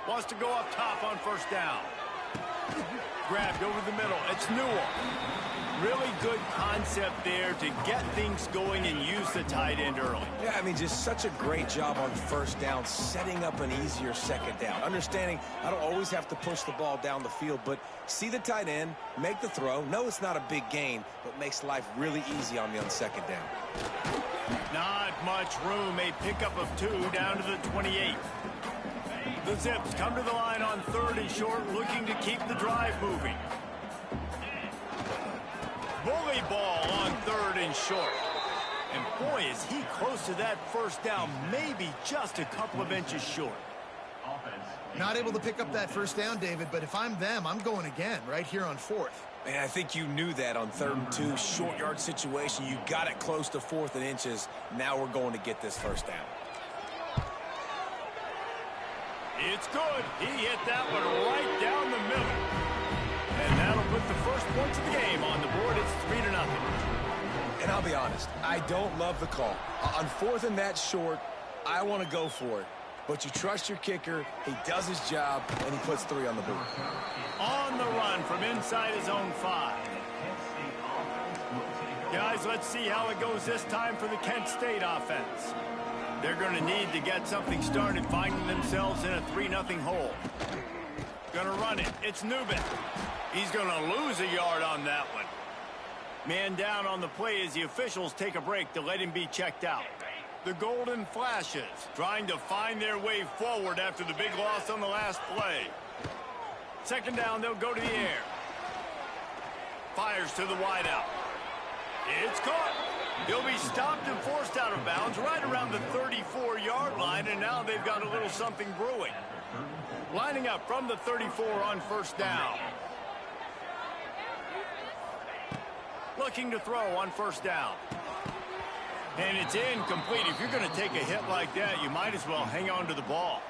Wants to go up top on 1st down. Grabbed over the middle. It's Newell. Really good concept there to get things going and use the tight end early. Yeah, I mean, just such a great job on 1st down, setting up an easier 2nd down. Understanding I don't always have to push the ball down the field, but see the tight end, make the throw. No, it's not a big gain, but makes life really easy on me on 2nd down. Not much room. A pickup of 2 down to the 28. The Zips come to the line on 3rd and short, looking to keep the drive moving. Bully ball on 3rd and short. And boy, is he close to that 1st down, maybe just a couple of inches short. Not able to pick up that 1st down, David, but if I'm them, I'm going again right here on 4th. Man, I think you knew that on 3rd and 2, short yard situation. You got it close to 4th and inches. Now we're going to get this 1st down. It's good. He hit that one right down the middle. And that'll put the first points of the game on the board. It's 3-0. And I'll be honest, I don't love the call. On 4th and that short, I want to go for it. But you trust your kicker, he does his job, and he puts 3 on the board. On the run from inside his own 5. Guys, let's see how it goes this time for the Kent State offense. They're going to need to get something started, finding themselves in a 3-0 hole. Going to run it. It's Newman. He's going to lose a yard on that one. Man down on the play as the officials take a break to let him be checked out. The Golden Flashes trying to find their way forward after the big loss on the last play. 2nd down, they'll go to the air. Fires to the wideout. It's caught. He'll be stopped and forced out of bounds right around the 34-yard line, and now they've got a little something brewing. Lining up from the 34 on 1st down. Looking to throw on 1st down. And it's incomplete. If you're going to take a hit like that, you might as well hang on to the ball.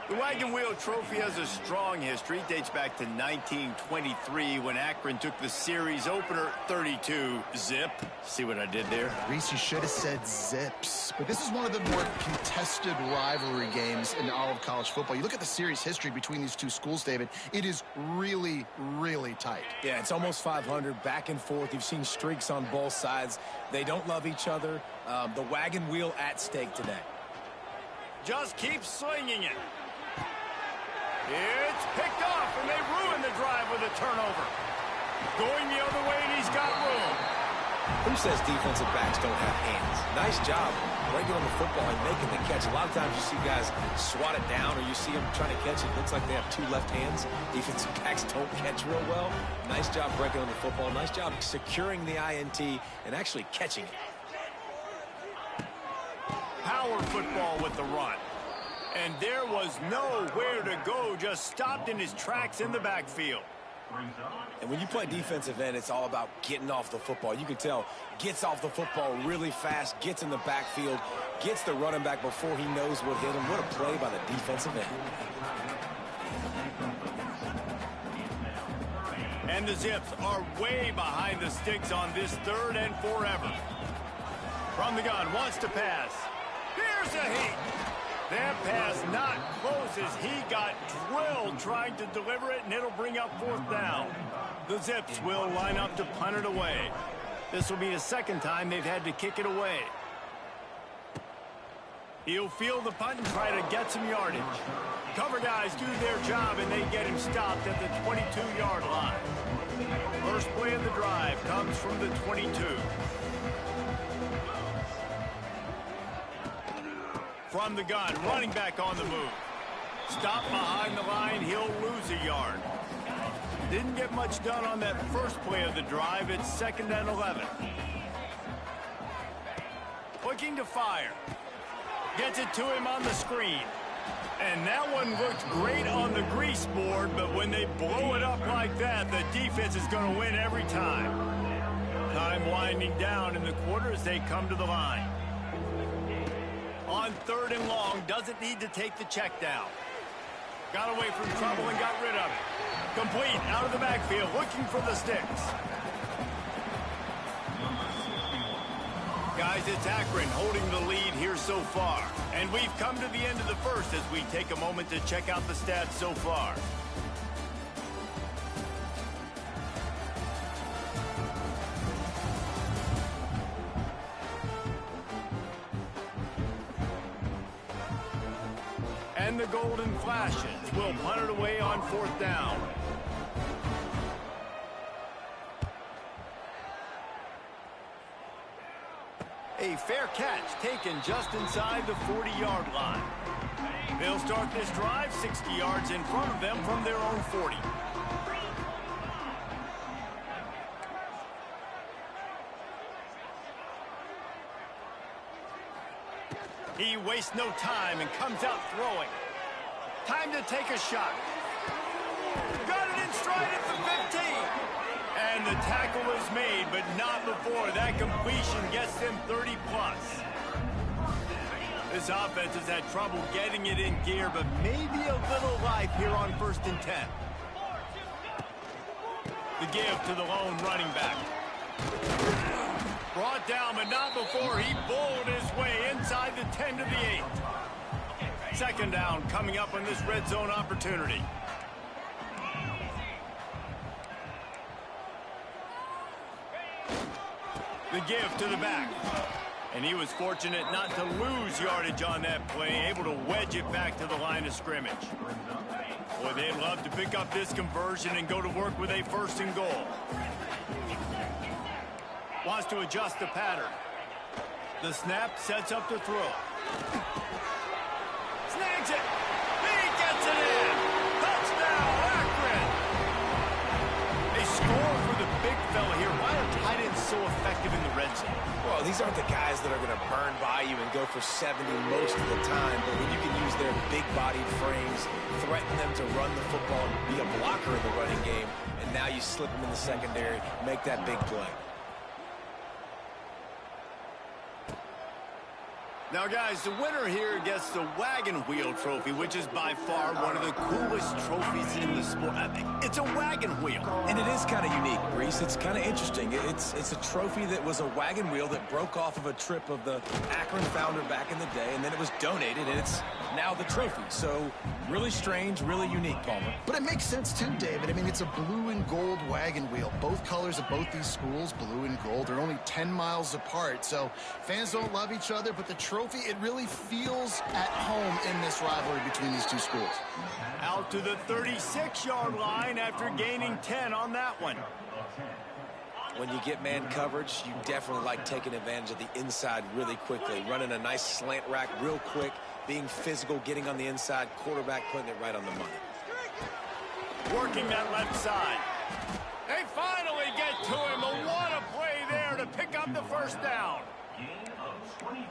The Wagon Wheel Trophy has a strong history. It dates back to 1923 when Akron took the series opener 32-zip. See what I did there? Reese, you should have said Zips. But this is one of the more contested rivalry games in all of college football. You look at the series history between these two schools, David. It is really, really tight. Yeah, it's almost 500, back and forth. You've seen streaks on both sides. They don't love each other. The Wagon Wheel at stake today. Just keep slinging it. It's picked off, and they ruin the drive with a turnover. Going the other way, and he's got room. Who says defensive backs don't have hands? Nice job breaking on the football and making the catch. A lot of times you see guys swat it down, or you see them trying to catch it. It looks like they have 2 left hands. Defensive backs don't catch real well. Nice job breaking on the football. Nice job securing the INT and actually catching it. Power football with the run. And there was nowhere to go, just stopped in his tracks in the backfield. And when you play defensive end, it's all about getting off the football. You can tell, gets off the football really fast, gets in the backfield, gets the running back before he knows what hit him. What a play by the defensive end. And the Zips are way behind the sticks on this 3rd and forever. From the gun, wants to pass. Here's a heat. That pass not close as he got drilled trying to deliver it, and it'll bring up 4th down. The Zips will line up to punt it away. This will be the 2nd time they've had to kick it away. He'll field the punt and try to get some yardage. Cover guys do their job, and they get him stopped at the 22-yard line. First play of the drive comes from the 22. From the gun, running back on the move. Stop behind the line, he'll lose a yard. Didn't get much done on that first play of the drive. It's 2nd and 11. Looking to fire. Gets it to him on the screen. And that one looked great on the grease board, but when they blow it up like that, the defense is going to win every time. Time winding down in the quarter as they come to the line. On 3rd and long, doesn't need to take the check down. Got away from trouble and got rid of it. Complete out of the backfield, looking for the sticks. Guys, it's Akron holding the lead here so far. And we've come to the end of the first as we take a moment to check out the stats so far. And the Golden Flashes will punt it away on 4th down. A fair catch taken just inside the 40-yard line. They'll start this drive 60 yards in front of them from their own 40. He wastes no time and comes out throwing. Time to take a shot. Got it in stride at the 15. And the tackle is made, but not before that completion gets them 30+. This offense has had trouble getting it in gear, but maybe a little life here on 1st and 10. The give to the lone running back. Brought down, but not before he bowled his way inside the 10 to the 8. 2nd down coming up on this red zone opportunity. The give to the back. And he was fortunate not to lose yardage on that play, able to wedge it back to the line of scrimmage. Boy, they'd love to pick up this conversion and go to work with a 1st and goal. Wants to adjust the pattern. The snap sets up to throw. Snags it. He gets it in. Touchdown, Akron. A score for the big fella here. Why are tight ends so effective in the red zone? Well, these aren't the guys that are going to burn by you and go for 70 most of the time, but when you can use their big-bodied frames, threaten them to run the football and be a blocker in the running game, and now you slip them in the secondary, make that big play. Now, guys, the winner here gets the Wagon Wheel Trophy, which is by far one of the coolest trophies in the sport. It's a wagon wheel. And it is kind of unique, Reese. It's kind of interesting. It's a trophy that was a wagon wheel that broke off of a trip of the Akron founder back in the day, and then it was donated, and it's now the trophy. So really strange, really unique, Palmer. But it makes sense, too, David. I mean, it's a blue and gold wagon wheel. Both colors of both these schools, blue and gold, are only 10 miles apart. So fans don't love each other, but the trophy, it really feels at home in this rivalry between these two schools. Out to the 36-yard line after gaining 10 on that one. When you get man coverage, you definitely like taking advantage of the inside really quickly, running a nice slant rack real quick, being physical, getting on the inside, quarterback putting it right on the money. Working that left side. They finally get to him, but what a play there to pick up the 1st down.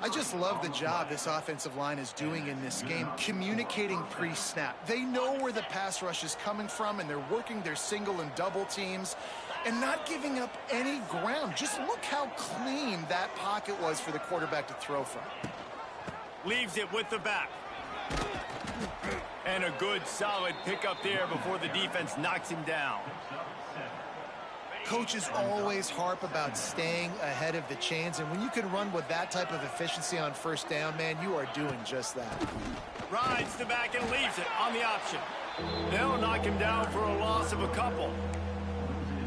I just love the job this offensive line is doing in this game, communicating pre-snap. They know where the pass rush is coming from, and they're working their single and double teams and not giving up any ground. Just look how clean that pocket was for the quarterback to throw from. Leaves it with the back. And a good, solid pickup there before the defense knocks him down. Coaches always harp about staying ahead of the chains, and when you can run with that type of efficiency on 1st down, man, you are doing just that. Rides the back and leaves it on the option. They'll knock him down for a loss of a couple.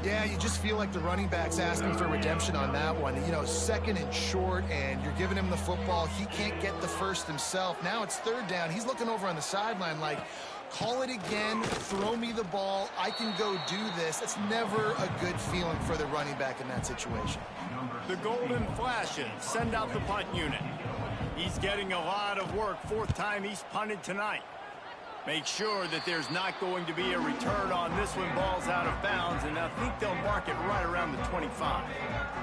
Yeah, you just feel like the running back's asking for redemption on that one. You know, 2nd and short, and you're giving him the football. He can't get the 1st himself. Now it's 3rd down. He's looking over on the sideline like, call it again, throw me the ball, I can go do this. It's never a good feeling for the running back in that situation. The Golden Flashes send out the punt unit. He's getting a lot of work, 4th time he's punted tonight. Make sure that there's not going to be a return on this one. Ball's out of bounds, and I think they'll mark it right around the 25.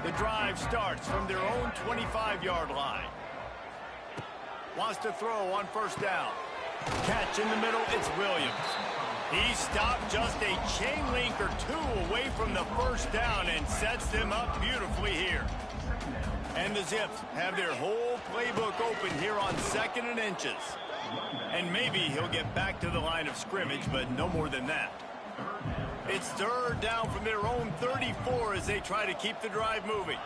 The drive starts from their own 25-yard line. Wants to throw on 1st down. Catch in the middle, it's Williams. He stopped just a chain link after 2 away from the first down and sets them up beautifully here. And the Zips have their whole playbook open here on 2nd and inches. And maybe he'll get back to the line of scrimmage, but no more than that. It's 3rd down from their own 34 as they try to keep the drive moving.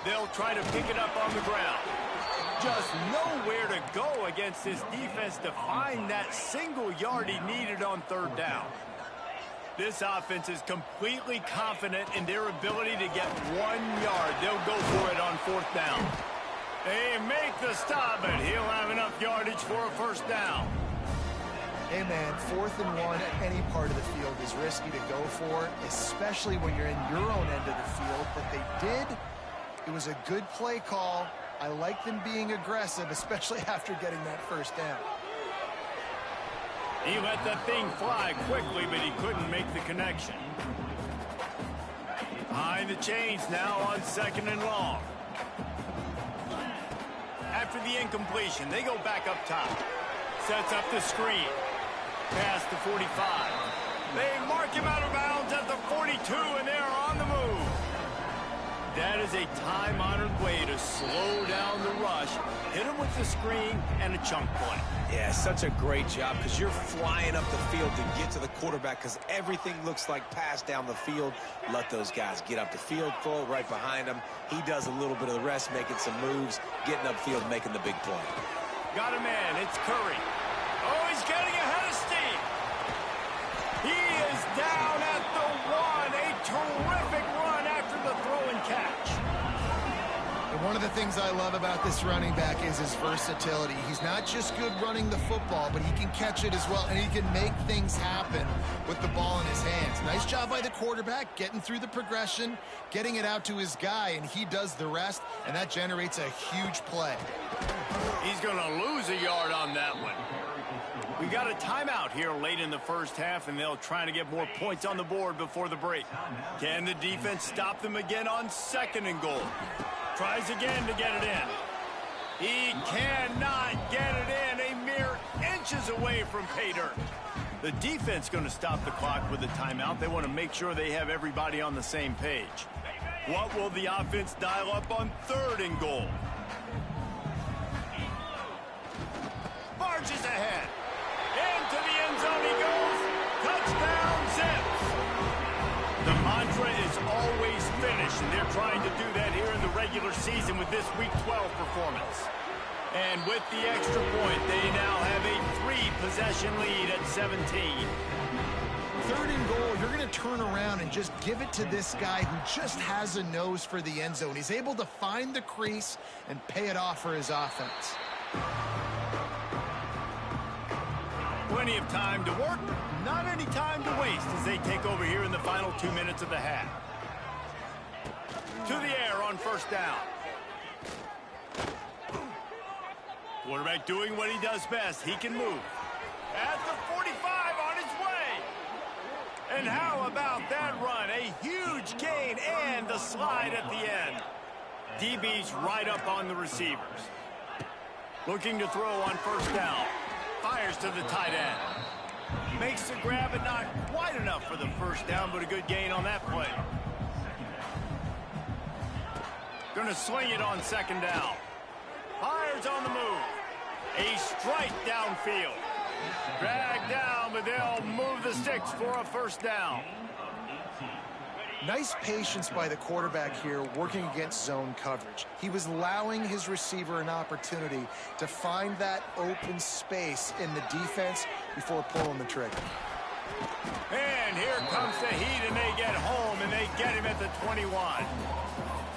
They'll try to pick it up on the ground. Just nowhere to go against this defense to find that single yard he needed on 3rd down. This offense is completely confident in their ability to get 1 yard. They'll go for it on 4th down. They make the stop, but he'll have enough yardage for a 1st down. Hey, man, 4th and 1 at any part of the field is risky to go for, especially when you're in your own end of the field. But they did. It was a good play call. I like them being aggressive, especially after getting that 1st down. He let the thing fly quickly, but he couldn't make the connection. Behind the chains now on 2nd and long. After the incompletion, they go back up top. Sets up the screen. Past the 45. They mark him out of bounds at the 42, and they're on the move. That is a time-honored way to slow down the rush, hit him with the screen, and a chunk play. Yeah, such a great job because you're flying up the field to get to the quarterback because everything looks like pass down the field. Let those guys get up the field, throw it right behind him. He does a little bit of the rest, making some moves, getting upfield, making the big play. Got a man. It's Curry. Oh, he's getting ahead of steam. He is down at the 1. A terrific run after the throw and catch. And one of the things I love about this running back is his versatility. He's not just good running the football, but he can catch it as well, and he can make things happen with the ball in his hands. Nice job by the quarterback, getting through the progression, getting it out to his guy, and he does the rest, and that generates a huge play. He's going to lose a yard on that one. We got a timeout here late in the 1st half, and they'll try to get more points on the board before the break. Can the defense stop them again on 2nd and goal? Tries again to get it in. He cannot get it in. A mere inches away from pay dirt. The defense going to stop the clock with a timeout. They want to make sure they have everybody on the same page. What will the offense dial up on 3rd and goal? Marches ahead. Into the end zone he goes. Touchdown, Zips. The mantra is always finish, and they're trying to do that here in the regular season with this Week 12 performance. And with the extra point, they now have a 3-possession lead at 17. 3rd and goal, you're going to turn around and just give it to this guy who just has a nose for the end zone. He's able to find the crease and pay it off for his offense. Plenty of time to work, not any time to waste as they take over here in the final 2 minutes of the half. To the air on 1st down. Quarterback doing what he does best. He can move. At the 45 on his way. And how about that run? A huge gain and the slide at the end. DB's right up on the receivers. Looking to throw on 1st down. Fires to the tight end. Makes the grab, but not quite enough for the 1st down, but a good gain on that play. Going to swing it on 2nd down. Fires on the move. A strike downfield. Dragged down, but they'll move the sticks for a 1st down. Nice patience by the quarterback here working against zone coverage. He was allowing his receiver an opportunity to find that open space in the defense before pulling the trigger. And here comes the heat, and they get home, and they get him at the 21.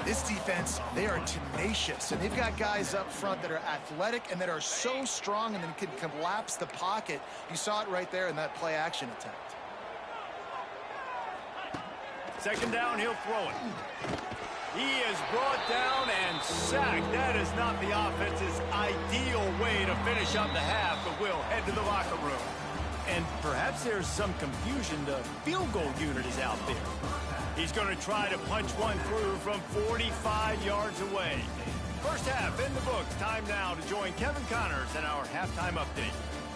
This defense, they are tenacious, and they've got guys up front that are athletic and that are so strong and then can collapse the pocket. You saw it right there in that play-action attempt. 2nd down, he'll throw it. He is brought down and sacked. That is not the offense's ideal way to finish up the half, but we'll head to the locker room. And perhaps there's some confusion. The field goal unit is out there. He's going to try to punch one through from 45 yards away. 1st half in the books. Time now to join Kevin Connors in our halftime update.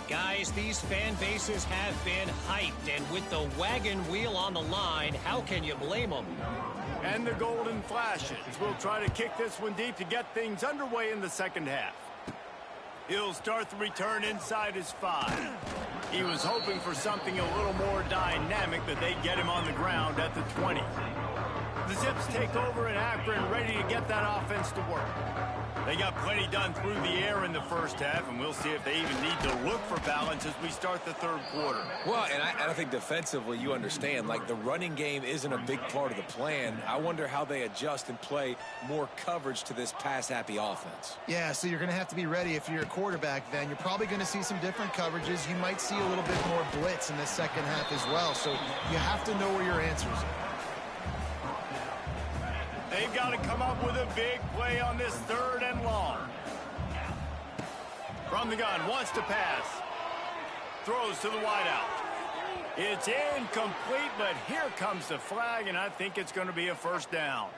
Guys, these fan bases have been hyped, and with the wagon wheel on the line, how can you blame them? And the golden flashes. We'll try to kick this one deep to get things underway in the second half. He'll start the return inside his 5. He was hoping for something a little more dynamic, that they'd get him on the ground at the 20. The Zips take over in Akron, ready to get that offense to work. They got plenty done through the air in the first half, and we'll see if they even need to look for balance as we start the third quarter. Well, and I think defensively, you understand, like the running game isn't a big part of the plan. I wonder how they adjust and play more coverage to this pass-happy offense. Yeah, so you're going to have to be ready if you're a quarterback then. You're probably going to see some different coverages. You might see a little bit more blitz in the second half as well, so you have to know where your answers are. They've got to come up with a big play on this 3rd and long. From the gun, wants to pass. Throws to the wideout. It's incomplete, but here comes the flag, and I think it's going to be a first down.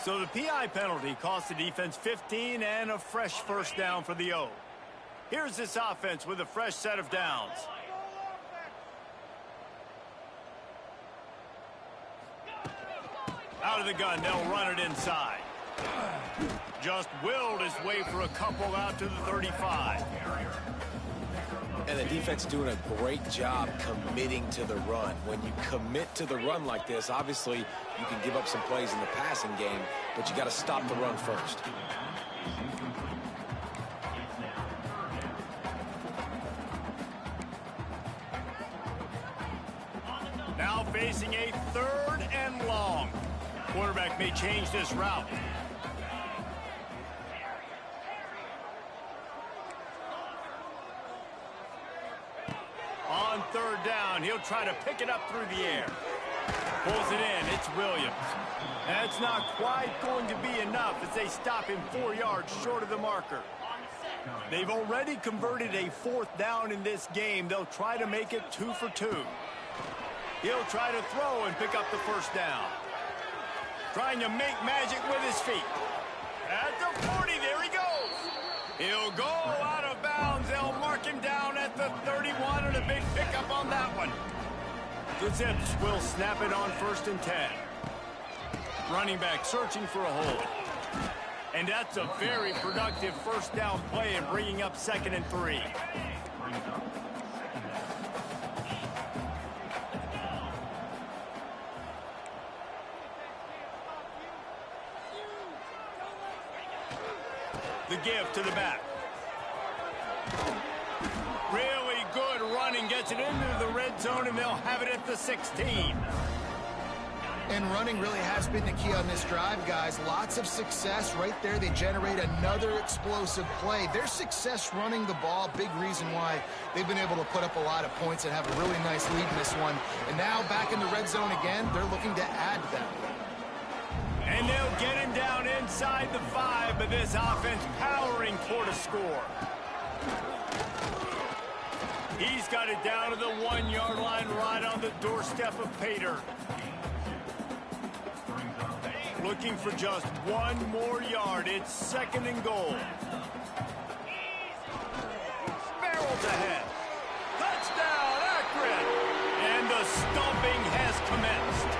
So the PI penalty cost the defense 15 and a fresh first down for the O. Here's this offense with a fresh set of downs. Out of the gun, they'll run it inside. Just willed his way for a couple out to the 35. And the defense doing a great job committing to the run. When you commit to the run like this, obviously you can give up some plays in the passing game, but you got to stop the run first. Now facing a 3rd and long. Quarterback may change this route. On 3rd down, he'll try to pick it up through the air. Pulls it in. It's Williams. That's not quite going to be enough as they stop him 4 yards short of the marker. They've already converted a 4th down in this game. They'll try to make it 2 for 2. He'll try to throw and pick up the first down. Trying to make magic with his feet. At the 40, there he goes. He'll go out of bounds. They'll mark him down at the 31, and a big pickup on that one. The Zips will snap it on 1st and 10. Running back searching for a hole. And that's a very productive first down play and bringing up 2nd and 3. The give to the back. Really good running. Gets it into the red zone, and they'll have it at the 16. And running really has been the key on this drive, guys. Lots of success right there. They generate another explosive play. Their success running the ball, big reason why they've been able to put up a lot of points and have a really nice lead in this one. And now back in the red zone again, they're looking to add them. And they'll get him down inside the 5, but this offense powering toward a score. He's got it down to the 1-yard line, right on the doorstep of Pater. Looking for just 1 more yard. It's 2nd and goal. Barrels ahead. Touchdown, Akron! And the stomping has commenced.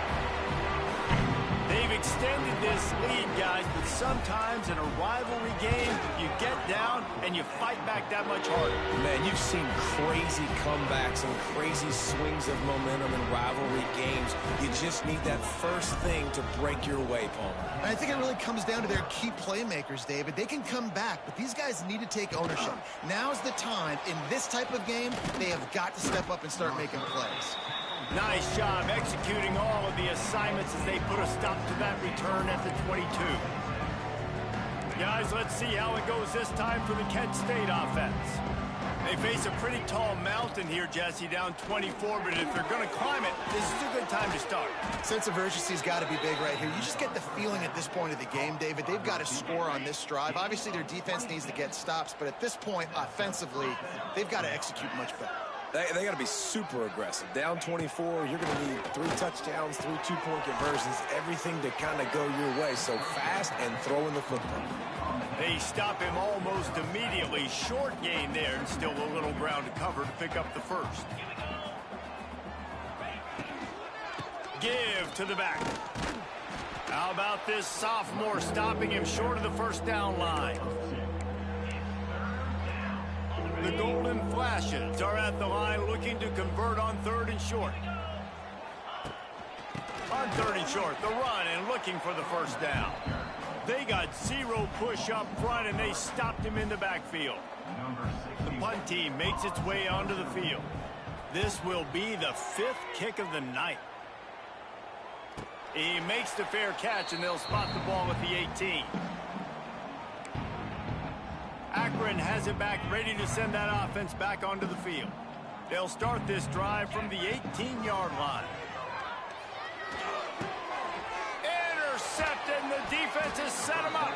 They've extended this lead, guys, but sometimes in a rivalry game, you get down and you fight back that much harder. Man, you've seen crazy comebacks and crazy swings of momentum in rivalry games. You just need that first thing to break your way, Palmer. And I think it really comes down to their key playmakers, David. They can come back, but these guys need to take ownership. Now's the time. In this type of game, they have got to step up and start making plays. Nice job executing all of the assignments as they put a stop to that return at the 22. Guys, let's see how it goes this time for the Kent State offense. They face a pretty tall mountain here, Jesse, down 24, but if they're going to climb it, this is a good time to start. Sense of urgency's got to be big right here. You just get the feeling at this point of the game, David, they've got to score on this drive. Obviously, their defense needs to get stops, but at this point, offensively, they've got to execute much better. They got to be super aggressive. Down 24, you're going to need 3 touchdowns, 3 two-point conversions, everything to kind of go your way. So fast and throwing the football. They stop him almost immediately. Short gain there and still a little ground to cover to pick up the first. Give to the back. How about this sophomore stopping him short of the first down line? The Golden Flashes are at the line looking to convert on 3rd and short. On 3rd and short, the run and looking for the first down. They got 0 push up front and they stopped him in the backfield. The punt team makes its way onto the field. This will be the 5th kick of the night. He makes the fair catch and they'll spot the ball at the 18. Akron has it back, ready to send that offense back onto the field. They'll start this drive from the 18-yard line. Intercepted, and the defense has set him up.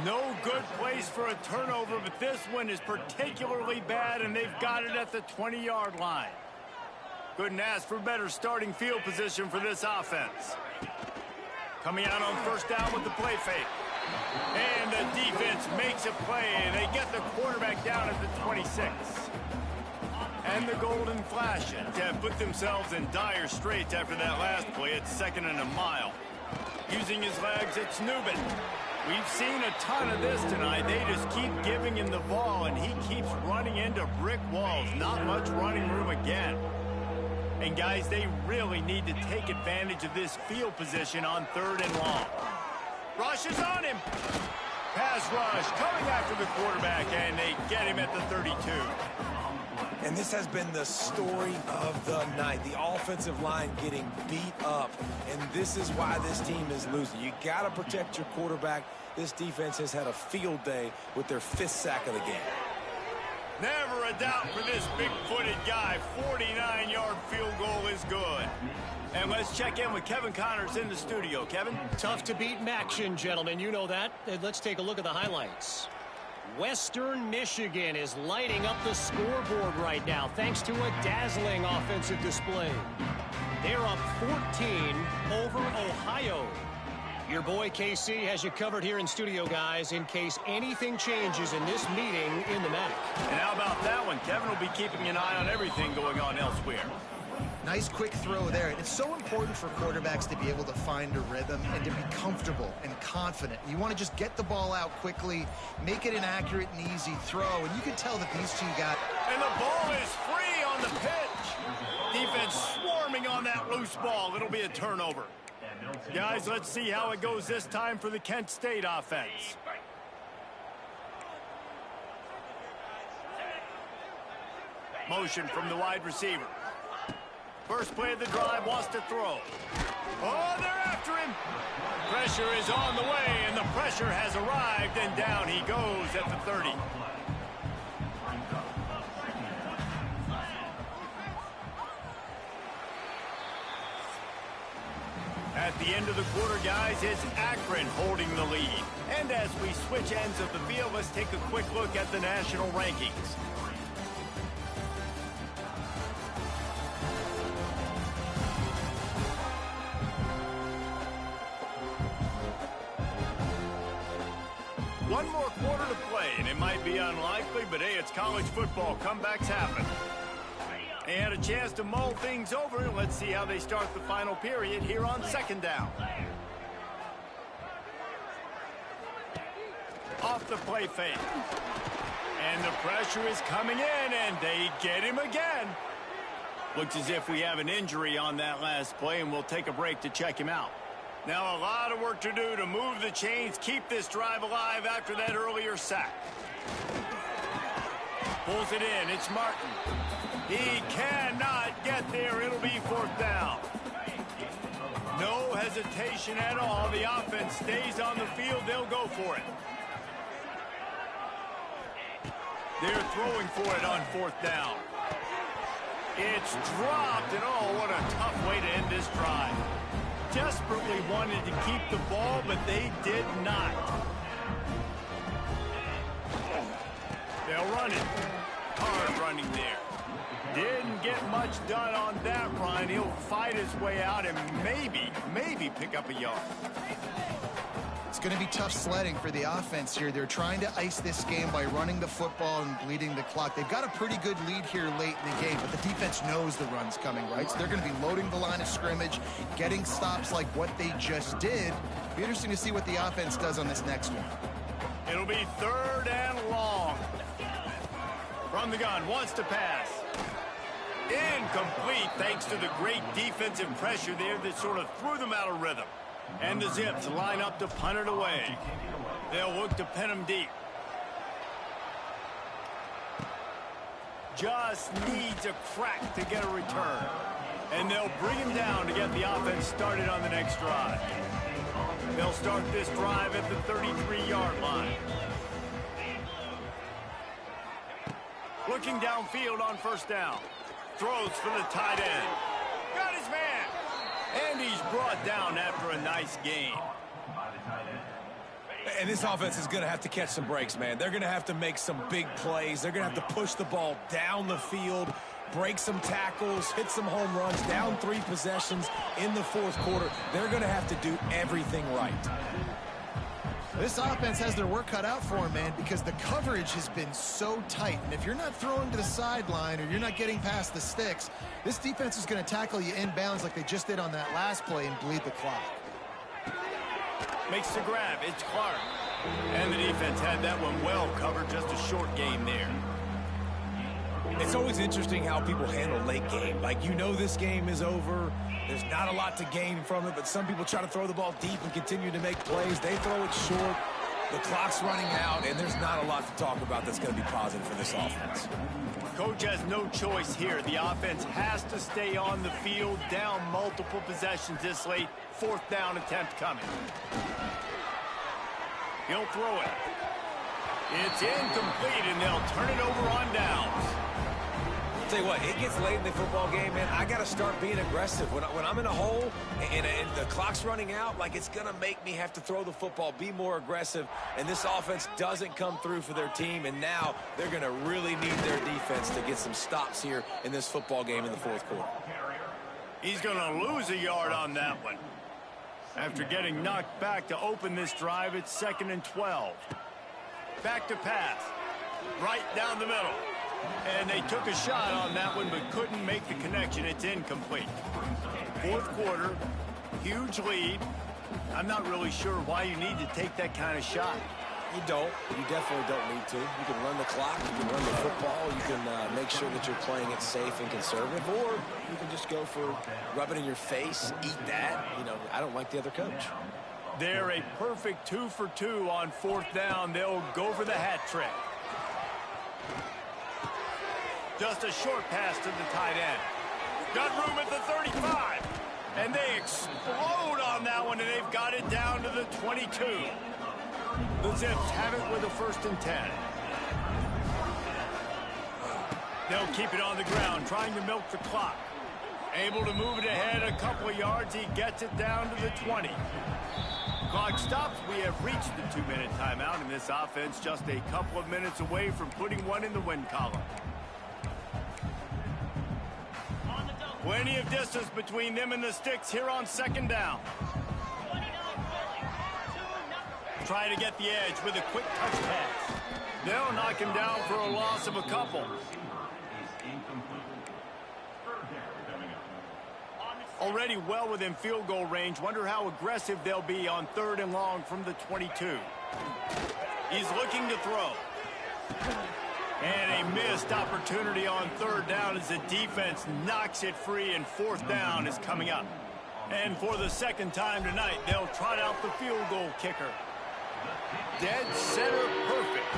No good place for a turnover, but this one is particularly bad, and they've got it at the 20-yard line. Couldn't ask for better starting field position for this offense. Coming out on first down with the play fake. And the defense makes a play, and they get the quarterback down at the 26. And the Golden Flashes have put themselves in dire straits after that last play. It's 2nd and a mile. Using his legs, it's Newman. We've seen a ton of this tonight. They just keep giving him the ball, and he keeps running into brick walls. Not much running room again. And, guys, they really need to take advantage of this field position on 3rd and long. Rush is on him. Pass rush coming after the quarterback, and they get him at the 32. And this has been the story of the night. The offensive line getting beat up, and this is why this team is losing. You got to protect your quarterback. This defense has had a field day with their 5th sack of the game. Never a doubt for this big-footed guy. 49-yard field goal is good. And let's check in with Kevin Connors in the studio. Kevin? Tough to beat in action, gentlemen. You know that. And let's take a look at the highlights. Western Michigan is lighting up the scoreboard right now thanks to a dazzling offensive display. They're up 14 over Ohio. Your boy KC has you covered here in studio, guys, in case anything changes in this meeting in the MAC. And how about that one? Kevin will be keeping an eye on everything going on elsewhere. Nice quick throw there. It's so important for quarterbacks to be able to find a rhythm and to be comfortable and confident. You want to just get the ball out quickly, make it an accurate and easy throw, and you can tell that these two got... And the ball is free on the pitch. Defense swarming on that loose ball. It'll be a turnover. Guys, let's see how it goes this time for the Kent State offense. Motion from the wide receiver. First play of the drive, wants to throw. Oh, they're after him. Pressure is on the way, and the pressure has arrived, and down he goes at the 30. At the end of the quarter, guys, it's Akron holding the lead. And as we switch ends of the field, let's take a quick look at the national rankings. One more quarter to play, and it might be unlikely, but hey, it's college football. Comebacks happen. And a chance to mull things over. Let's see how they start the final period here on 2nd down. Off the play fake. And the pressure is coming in, and they get him again. Looks as if we have an injury on that last play, and we'll take a break to check him out. Now a lot of work to do to move the chains, keep this drive alive after that earlier sack. Pulls it in. It's Martin. He cannot get there. It'll be 4th down. No hesitation at all. The offense stays on the field. They'll go for it. They're throwing for it on 4th down. It's dropped, and oh, what a tough way to end this drive. Desperately wanted to keep the ball, but they did not. They'll run it. Hard running there. Did much done on that run. He'll fight his way out and maybe pick up a yard. It's going to be tough sledding for the offense here. They're trying to ice this game by running the football and bleeding the clock. They've got a pretty good lead here late in the game, but the defense knows the run's coming, right? So they're going to be loading the line of scrimmage, getting stops like what they just did. Be interesting to see what the offense does on this next one. It'll be 3rd and long. From the gun, wants to pass. Incomplete thanks to the great defensive pressure there that sort of threw them out of rhythm. And the Zips line up to punt it away. They'll look to pin him deep. Just needs a crack to get a return. And they'll bring him down to get the offense started on the next drive. They'll start this drive at the 33-yard line. Looking downfield on 1st down. Throws for the tight end. Got his man. And he's brought down after a nice gain. And this offense is going to have to catch some breaks, man. They're going to have to make some big plays. They're going to have to push the ball down the field, break some tackles, hit some home runs, down 3 possessions in the 4th quarter. They're going to have to do everything right. This offense has their work cut out for them, man, because the coverage has been so tight. And if you're not throwing to the sideline or you're not getting past the sticks, this defense is going to tackle you inbounds like they just did on that last play and bleed the clock. Makes the grab. It's Clark. And the defense had that one well covered. Just a short game there. It's always interesting how people handle late game. Like, you know this game is over. There's not a lot to gain from it, but some people try to throw the ball deep and continue to make plays. They throw it short. The clock's running out, and there's not a lot to talk about that's going to be positive for this offense. Coach has no choice here. The offense has to stay on the field, down multiple possessions this late. 4th down attempt coming. He'll throw it. It's incomplete, and they'll turn it over on downs. Tell you what, it gets late in the football game, man. I got to start being aggressive. When I'm in a hole and the clock's running out, like, it's going to make me have to throw the football, be more aggressive, and this offense doesn't come through for their team, and now they're going to really need their defense to get some stops here in this football game in the 4th quarter. He's going to lose a yard on that one. After getting knocked back to open this drive, it's 2nd and 12. Back to pass. Right down the middle. And they took a shot on that one, but couldn't make the connection. It's incomplete. 4th quarter, huge lead. I'm not really sure why you need to take that kind of shot. You don't. You definitely don't need to. You can run the clock. You can run the football. You can make sure that you're playing it safe and conservative. Or you can just go for rub it in your face, eat that. You know, I don't like the other coach. They're a perfect 2 for 2 on 4th down. They'll go for the hat trick. Just a short pass to the tight end. Got room at the 35. And they explode on that one, and they've got it down to the 22. The Zips have it with a 1st and 10. They'll keep it on the ground, trying to milk the clock. Able to move it ahead a couple of yards. He gets it down to the 20. Clock stops. We have reached the 2-minute timeout, and this offense just a couple of minutes away from putting one in the win column. Plenty of distance between them and the sticks here on 2nd down. Try to get the edge with a quick touch pass. They'll knock him down for a loss of a couple. Already well within field goal range. Wonder how aggressive they'll be on 3rd and long from the 22. He's looking to throw. And a missed opportunity on 3rd down as the defense knocks it free, and 4th down is coming up. And for the 2nd time tonight, they'll trot out the field goal kicker. Dead center perfect.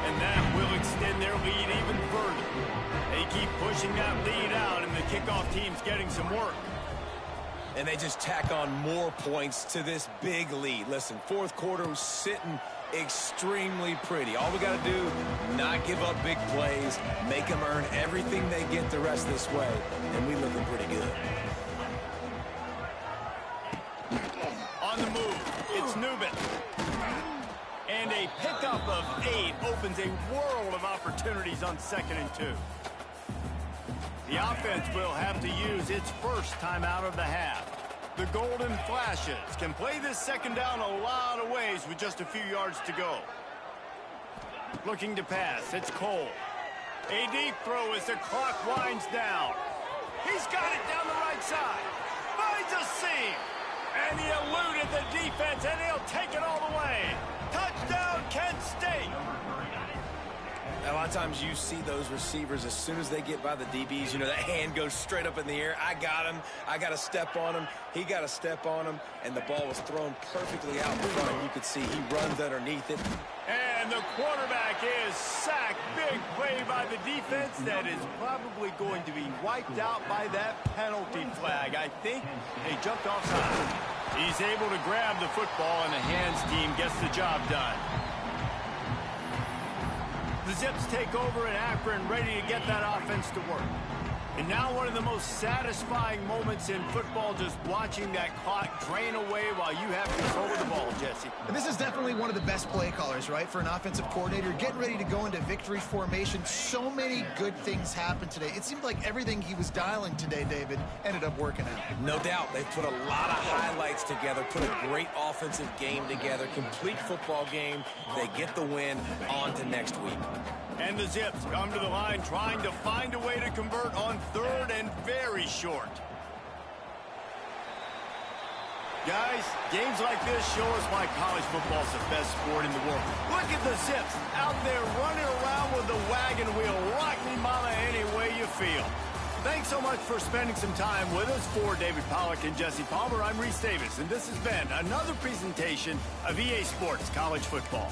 And that will extend their lead even further. They keep pushing that lead out, and the kickoff team's getting some work. And they just tack on more points to this big lead. Listen, 4th quarter was sitting extremely pretty. All we got to do, not give up big plays, make them earn everything they get the rest of this way, and we looking pretty good. On the move, it's Newman. And a pickup of 8 opens a world of opportunities on 2nd and 2. The offense will have to use its first time out of the half. The Golden Flashes can play this second down a lot of ways with just a few yards to go. Looking to pass, it's Cole. A deep throw as the clock winds down. He's got it down the right side. Finds a seam. And he eluded the defense, and he'll take it all the way. Touchdown, Kent State. A lot of times you see those receivers, as soon as they get by the DBs, that hand goes straight up in the air. I got him. I got to step on him. He got to step on him. And the ball was thrown perfectly out in front. You could see he runs underneath it. And the quarterback is sacked. Big play by the defense that is probably going to be wiped out by that penalty flag. I think they jumped offside. He's able to grab the football, and the hands team gets the job done. The Zips take over in Akron, ready to get that offense to work. And now one of the most satisfying moments in football, just watching that clock drain away while you have control of the ball, Jesse. And this is definitely one of the best play callers, right, for an offensive coordinator. Getting ready to go into victory formation. So many good things happened today. It seemed like everything he was dialing today, David, ended up working out. No doubt. They put a lot of highlights together, put a great offensive game together, complete football game. They get the win. On to next week. And the Zips come to the line trying to find a way to convert on third and very short. Guys, games like this show us why college football is the best sport in the world. Look at the Zips out there running around with the wagon wheel. Rock me, mama, any way you feel. Thanks so much for spending some time with us. For David Pollack and Jesse Palmer, I'm Reese Davis, and this has been another presentation of EA Sports College Football.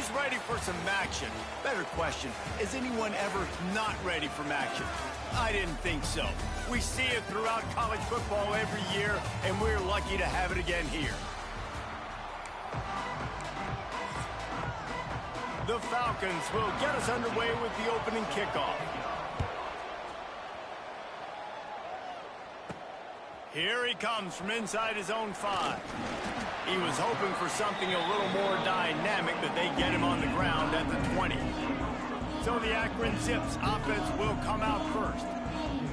Who's ready for some action? Better question, is anyone ever not ready for action? I didn't think so. We see it throughout college football every year, and we're lucky to have it again here. The Falcons will get us underway with the opening kickoff. Here he comes from inside his own 5. He was hoping for something a little more dynamic, but they get him on the ground at the 20. So the Akron Zips offense will come out first.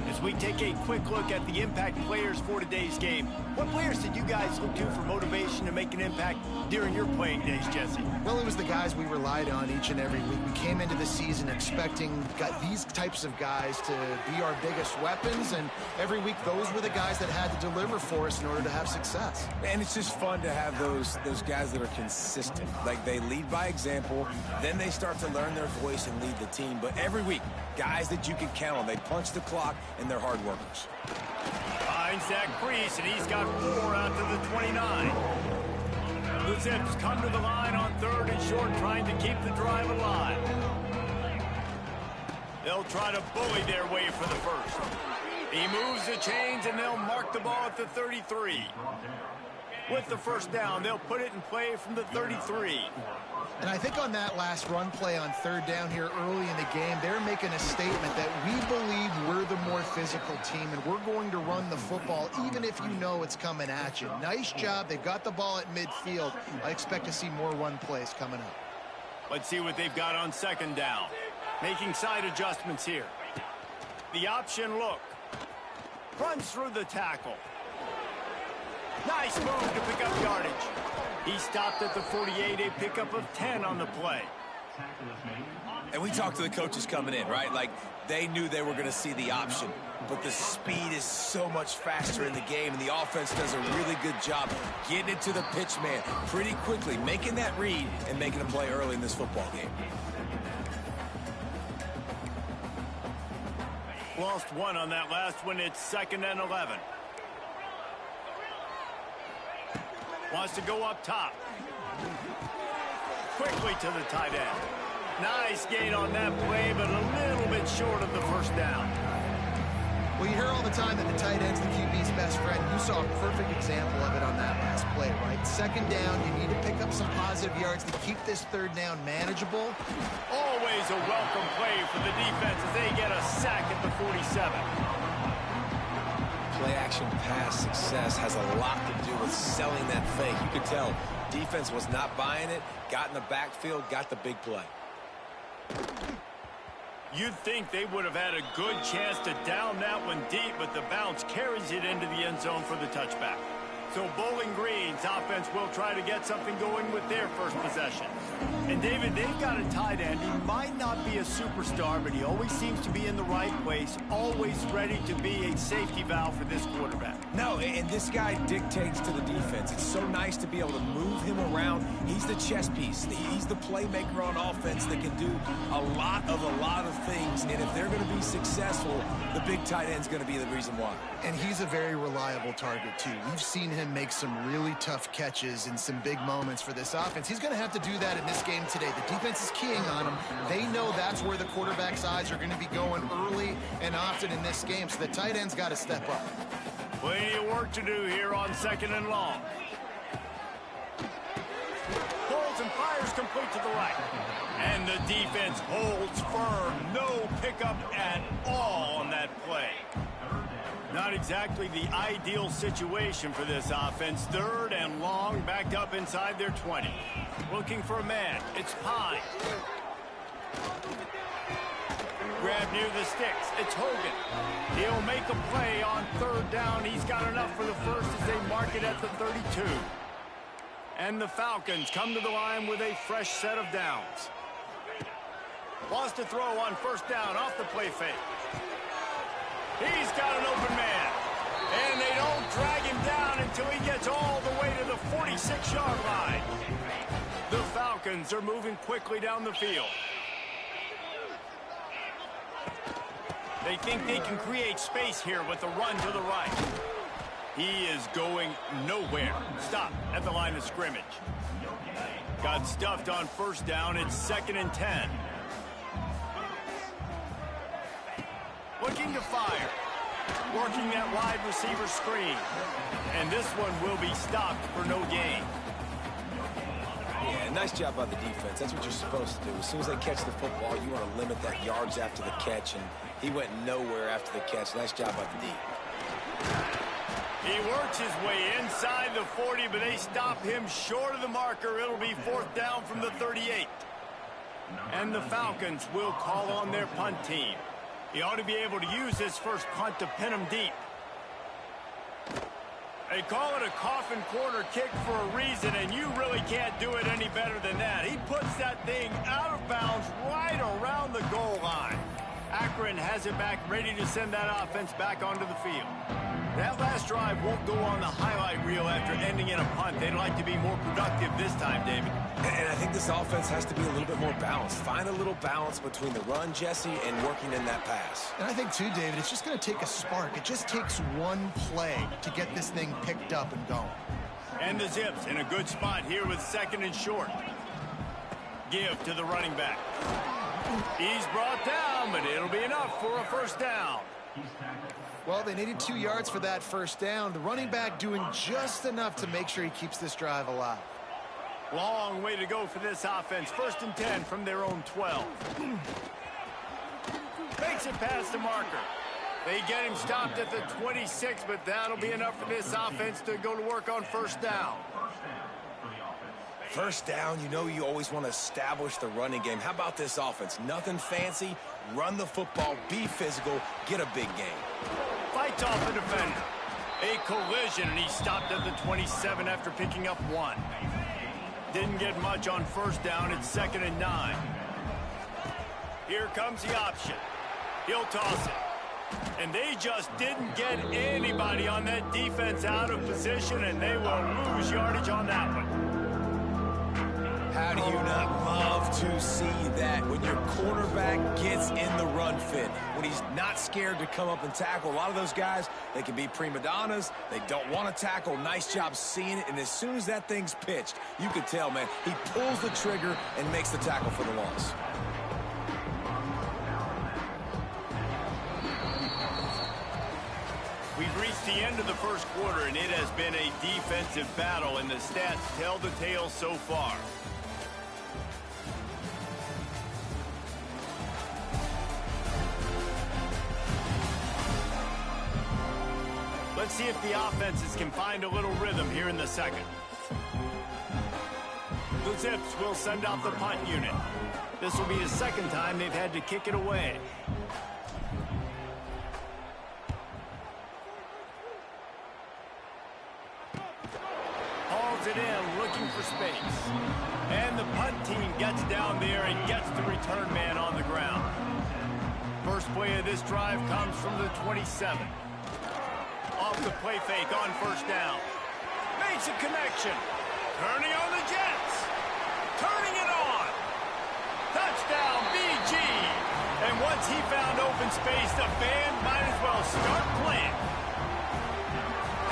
As we take a quick look at the impact players for today's game, what players did you guys look to for motivation to make an impact during your playing days, Jesse? Well, it was the guys we relied on each and every week. We came into the season expecting these types of guys to be our biggest weapons, and every week those were the guys that had to deliver for us in order to have success. And it's just fun to have those guys that are consistent. Like, they lead by example, then they start to learn their voice and lead the team. But every week, guys that you can count on. They punch the clock, and they're hard workers. Finds that crease, and he's got 4 out to the 29. The Zips come to the line on 3rd and short, trying to keep the drive alive. They'll try to bully their way for the first. He moves the chains, and they'll mark the ball at the 33. With the first down, they'll put it in play from the 33. And I think on that last run play on 3rd down here early in the game, they're making a statement that we believe we're the more physical team, and we're going to run the football even if you know it's coming at you. Nice job. They've got the ball at midfield. I expect to see more run plays coming up. Let's see what they've got on 2nd down. Making side adjustments here. The option look. Runs through the tackle. Nice move to pick up yardage. He stopped at the 48, a pickup of 10 on the play. And we talked to the coaches coming in, right? Like, they knew they were going to see the option. But the speed is so much faster in the game, and the offense does a really good job getting it to the pitch man pretty quickly, making that read and making a play early in this football game. Lost 1 on that last one. It's 2nd and 11. Wants to go up top. Quickly to the tight end. Nice gain on that play, but a little bit short of the first down. Well, you hear all the time that the tight end's the QB's best friend. You saw a perfect example of it on that last play, right? 2nd down, you need to pick up some positive yards to keep this 3rd down manageable. Always a welcome play for the defense as they get a sack at the 47. Play-action pass success has a lot to do with selling that fake. You could tell defense was not buying it, got in the backfield, got the big play. You'd think they would have had a good chance to down that one deep, but the bounce carries it into the end zone for the touchback. So Bowling Green's offense will try to get something going with their first possession. And David, they've got a tight end. He might not be a superstar, but he always seems to be in the right place, always ready to be a safety valve for this quarterback. No, and this guy dictates to the defense. It's so nice to be able to move him around. He's the chess piece. He's the playmaker on offense that can do a lot of things. And if they're going to be successful, the big tight end's going to be the reason why. And he's a very reliable target, too. We've seen him make some really tough catches in some big moments for this offense. He's going to have to do that in this game today. The defense is keying on him. They know that's where the quarterback's eyes are going to be going early and often in this game, so the tight end's got to step up. Plenty of work to do here on 2nd and long. Pulls and fires complete to the right. And the defense holds firm. No pickup at all on that play. Not exactly the ideal situation for this offense. 3rd and long, backed up inside their 20. Looking for a man. It's Pine. Grab near the sticks. It's Hogan. He'll make a play on 3rd down. He's got enough for the first as they mark it at the 32. And the Falcons come to the line with a fresh set of downs. Lost to throw on 1st down off the play fake. He's got an open man. And they don't drag him down until he gets all the way to the 46-yard line. The Falcons are moving quickly down the field. They think they can create space here with the run to the right. He is going nowhere. Stop at the line of scrimmage. Got stuffed on first down. It's 2nd and 10. Looking to fire. Working that wide receiver screen. And this one will be stopped for no gain. Yeah, nice job by the defense. That's what you're supposed to do. As soon as they catch the football, you want to limit that yards after the catch, and he went nowhere after the catch. Nice job by the D. He works his way inside the 40, but they stop him short of the marker. It'll be 4th down from the 38. And the Falcons will call on their punt team. He ought to be able to use his first punt to pin him deep. They call it a coffin corner kick for a reason, and you really can't do it any better than that. He puts that thing out of bounds right around the goal line. Akron has it back, ready to send that offense back onto the field. That last drive won't go on the highlight reel after ending in a punt. They'd like to be more productive this time, David. And I think this offense has to be a little bit more balanced. Find a little balance between the run, Jesse, and working in that pass. And I think, too, David, it's just going to take a spark. It just takes one play to get this thing picked up and going. And the Zips in a good spot here with 2nd and short. Give to the running back. He's brought down, but it'll be enough for a first down. Well, they needed 2 yards for that first down. The running back doing just enough to make sure he keeps this drive alive. Long way to go for this offense. 1st and 10 from their own 12. Makes it past the marker. They get him stopped at the 26, but that'll be enough for this offense to go to work on first down. First down, you know you always want to establish the running game. How about this offense? Nothing fancy. Run the football, be physical, get a big gain. Fights off a defender. A collision, and he stopped at the 27 after picking up 1. Didn't get much on first down. It's 2nd and 9. Here comes the option. He'll toss it. And they just didn't get anybody on that defense out of position, and they will lose yardage on that one. How do you not love to see that when your quarterback gets in the run fit, when he's not scared to come up and tackle? A lot of those guys, they can be prima donnas. They don't want to tackle. Nice job seeing it. And as soon as that thing's pitched, you can tell, man, he pulls the trigger and makes the tackle for the loss. We've reached the end of the first quarter, and it has been a defensive battle, and the stats tell the tale so far. Let's see if the offenses can find a little rhythm here in the second. The Zips will send out the punt unit. This will be the second time they've had to kick it away. Hauls it in, looking for space. And the punt team gets down there and gets the return man on the ground. First play of this drive comes from the 27. Off the play fake on first down. Makes a connection. Turning on the Jets. Turning it on. Touchdown, BG. And once he found open space, the band might as well start playing.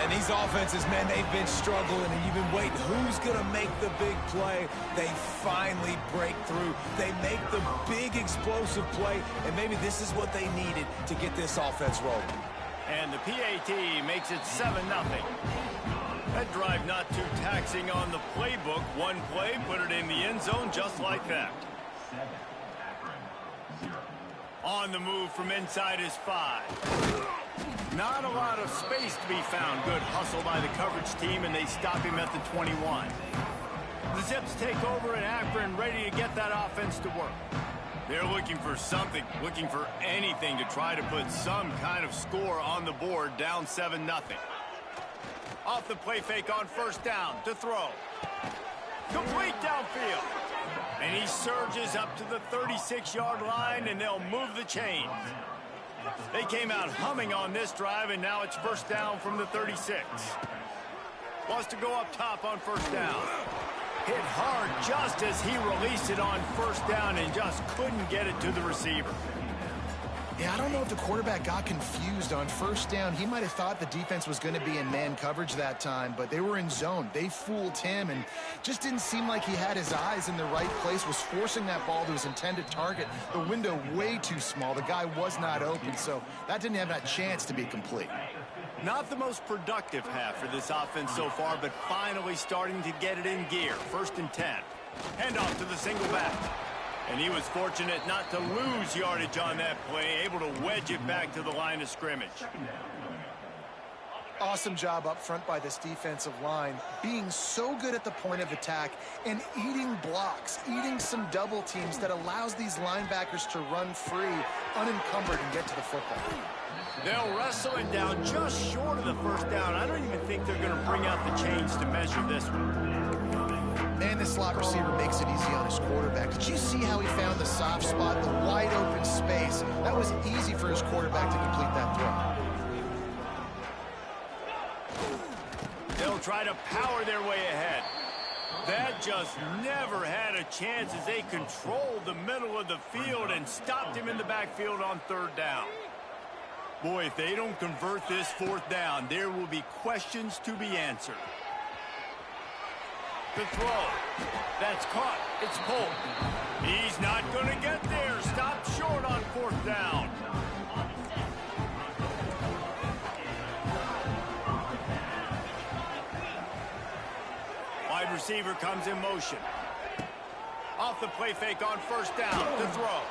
And these offenses, man, they've been struggling, and you've been waiting. Who's going to make the big play? They finally break through. They make the big explosive play, and maybe this is what they needed to get this offense rolling. And the PAT makes it 7-0. That drive not too taxing on the playbook. One play, put it in the end zone just like that. On the move from inside his 5. Not a lot of space to be found. Good hustle by the coverage team, and they stop him at the 21. The Zips take over in Akron, ready to get that offense to work. They're looking for something, looking for anything to try to put some kind of score on the board, down 7-0. Off the play fake on first down to throw. Complete downfield. And he surges up to the 36-yard line, and they'll move the chains. They came out humming on this drive, and now it's first down from the 36. Wants to go up top on first down. Hit hard just as he released it on first down and just couldn't get it to the receiver. Yeah, I don't know if the quarterback got confused on first down. He might have thought the defense was going to be in man coverage that time, but they were in zone. They fooled him and just didn't seem like he had his eyes in the right place, was forcing that ball to his intended target. The window way too small. The guy was not open, so that didn't have that chance to be complete. Not the most productive half for this offense so far, but finally starting to get it in gear. 1st and 10. Handoff to the single back. And he was fortunate not to lose yardage on that play, able to wedge it back to the line of scrimmage. Awesome job up front by this defensive line, being so good at the point of attack and eating blocks, eating some double teams that allows these linebackers to run free, unencumbered, and get to the football. They'll wrestle it down just short of the first down. I don't even think they're going to bring out the chains to measure this one. Man, this slot receiver makes it easy on his quarterback. Did you see how he found the soft spot, the wide open space? That was easy for his quarterback to complete that throw. They'll try to power their way ahead. That just never had a chance as they controlled the middle of the field and stopped him in the backfield on 3rd down. Boy, if they don't convert this 4th down, there will be questions to be answered. The throw. That's caught. It's pulled. He's not going to get there. Stopped short on 4th down. Wide receiver comes in motion. Off the play fake on 1st down. The throw.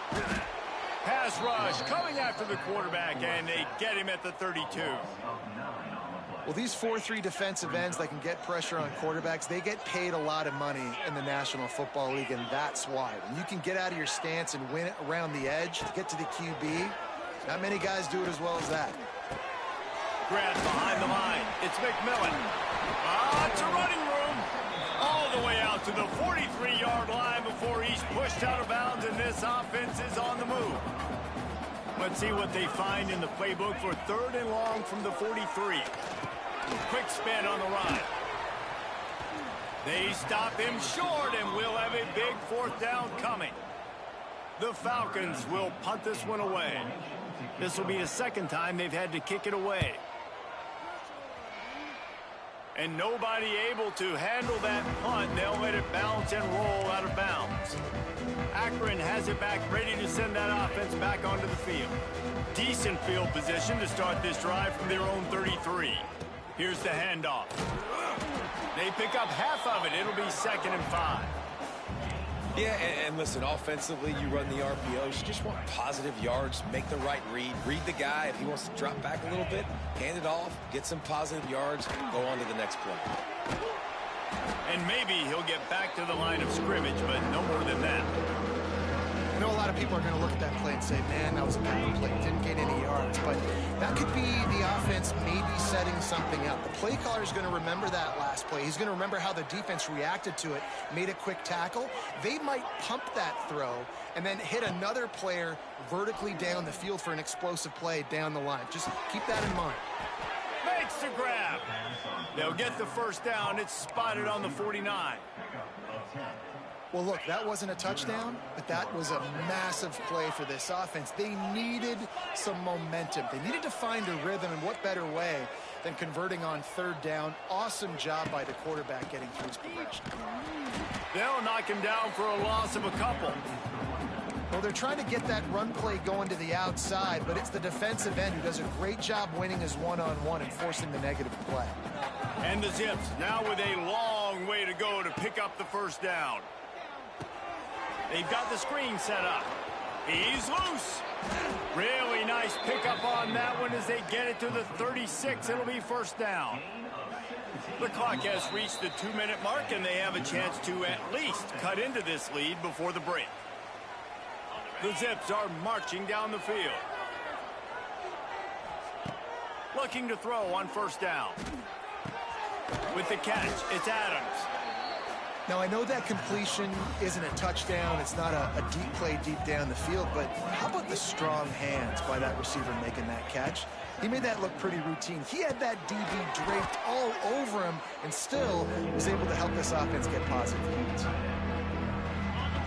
Pass rush coming after the quarterback, and they get him at the 32. Well, these 4-3 defensive ends that can get pressure on quarterbacks, they get paid a lot of money in the National Football League, and that's why. When you can get out of your stance and win it around the edge to get to the QB, not many guys do it as well as that. Grabs behind the line. It's McMillan. It's a running room. All the way out to the 43-yard line before he's pushed out of bounds, and this offense is on the move. Let's see what they find in the playbook for 3rd and long from the 43. Quick spin on the run. They stop him short, and we'll have a big 4th down coming. The Falcons will punt this one away. This will be the 2nd time they've had to kick it away. And nobody able to handle that punt. They'll let it bounce and roll out of bounds. Akron has it back, ready to send that offense back onto the field. Decent field position to start this drive from their own 33. Here's the handoff. They pick up half of it. It'll be 2nd and 5. Yeah, and listen, offensively, you run the RPOs. You just want positive yards, make the right read the guy. If he wants to drop back a little bit, hand it off, get some positive yards, go on to the next play. And maybe he'll get back to the line of scrimmage, but no more than that. I know a lot of people are going to look at that play and say, man, that was a bad play. Didn't get any yards. But that could be the offense maybe setting something up. The play caller is going to remember that last play. He's going to remember how the defense reacted to it, made a quick tackle. They might pump that throw and then hit another player vertically down the field for an explosive play down the line. Just keep that in mind. Makes the grab. They'll get the 1st down. It's spotted on the 49. Well, look, that wasn't a touchdown, but that was a massive play for this offense. They needed some momentum. They needed to find a rhythm, and what better way than converting on 3rd down. Awesome job by the quarterback getting through his progression. They'll knock him down for a loss of a couple. Well, they're trying to get that run play going to the outside, but it's the defensive end who does a great job winning his one-on-one and forcing the negative play. And the Zips now with a long way to go to pick up the 1st down. They've got the screen set up. He's loose. Really nice pickup on that one as they get it to the 36. It'll be 1st down. The clock has reached the 2-minute mark, and they have a chance to at least cut into this lead before the break. The Zips are marching down the field. Looking to throw on 1st down. With the catch, it's Adams. Now, I know that completion isn't a touchdown. It's not a deep play deep down the field, but how about the strong hands by that receiver making that catch? He made that look pretty routine. He had that DB draped all over him and still was able to help this offense get positive points.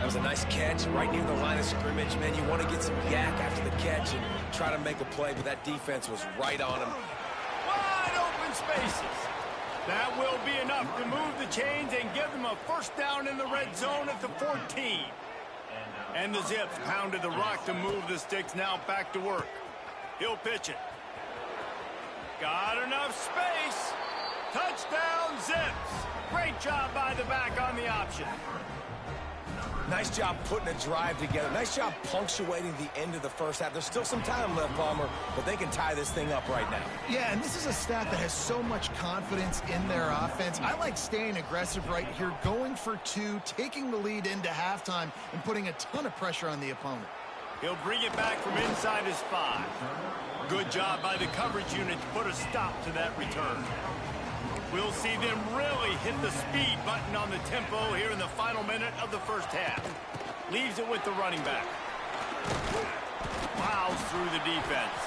That was a nice catch right near the line of scrimmage. Man, you want to get some yak after the catch and try to make a play, but that defense was right on him. Wide open spaces. That will be enough to move the chains and give them a first down in the red zone at the 14. And the Zips pounded the rock to move the sticks. Now back to work. He'll pitch it. Got enough space. Touchdown, Zips. Great job by the back on the option. Nice job putting a drive together. Nice job punctuating the end of the first half. There's still some time left, Palmer, but they can tie this thing up right now. Yeah, and this is a staff that has so much confidence in their offense. I like staying aggressive right here, going for two, taking the lead into halftime, and putting a ton of pressure on the opponent. He'll bring it back from inside his 5. Good job by the coverage unit to put a stop to that return. We'll see them really hit the speed button on the tempo here in the final minute of the first half. Leaves it with the running back. Plows through the defense.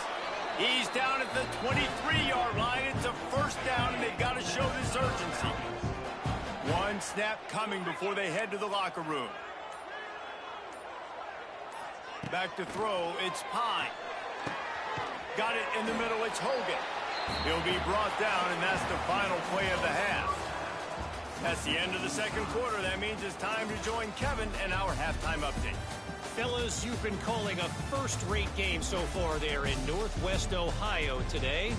He's down at the 23-yard line. It's a first down, and they've got to show this urgency. One snap coming before they head to the locker room. Back to throw, it's Pine. Got it in the middle, it's Hogan. He'll be brought down, and that's the final play of the half. That's the end of the second quarter. That means it's time to join Kevin and our halftime update. Fellas, you've been calling a first-rate game so far there in Northwest Ohio today.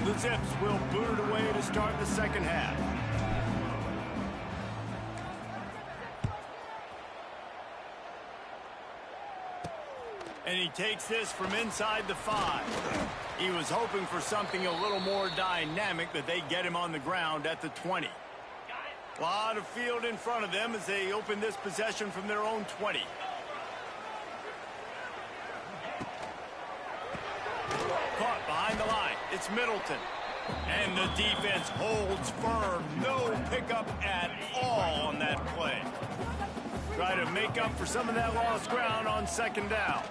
The Zips will boot it away to start the second half. And he takes this from inside the 5. He was hoping for something a little more dynamic, but they get him on the ground at the 20. A lot of field in front of them as they open this possession from their own 20. Caught behind the line. It's Middleton. And the defense holds firm. No pickup at all on that play. Try to make up for some of that lost ground on second down.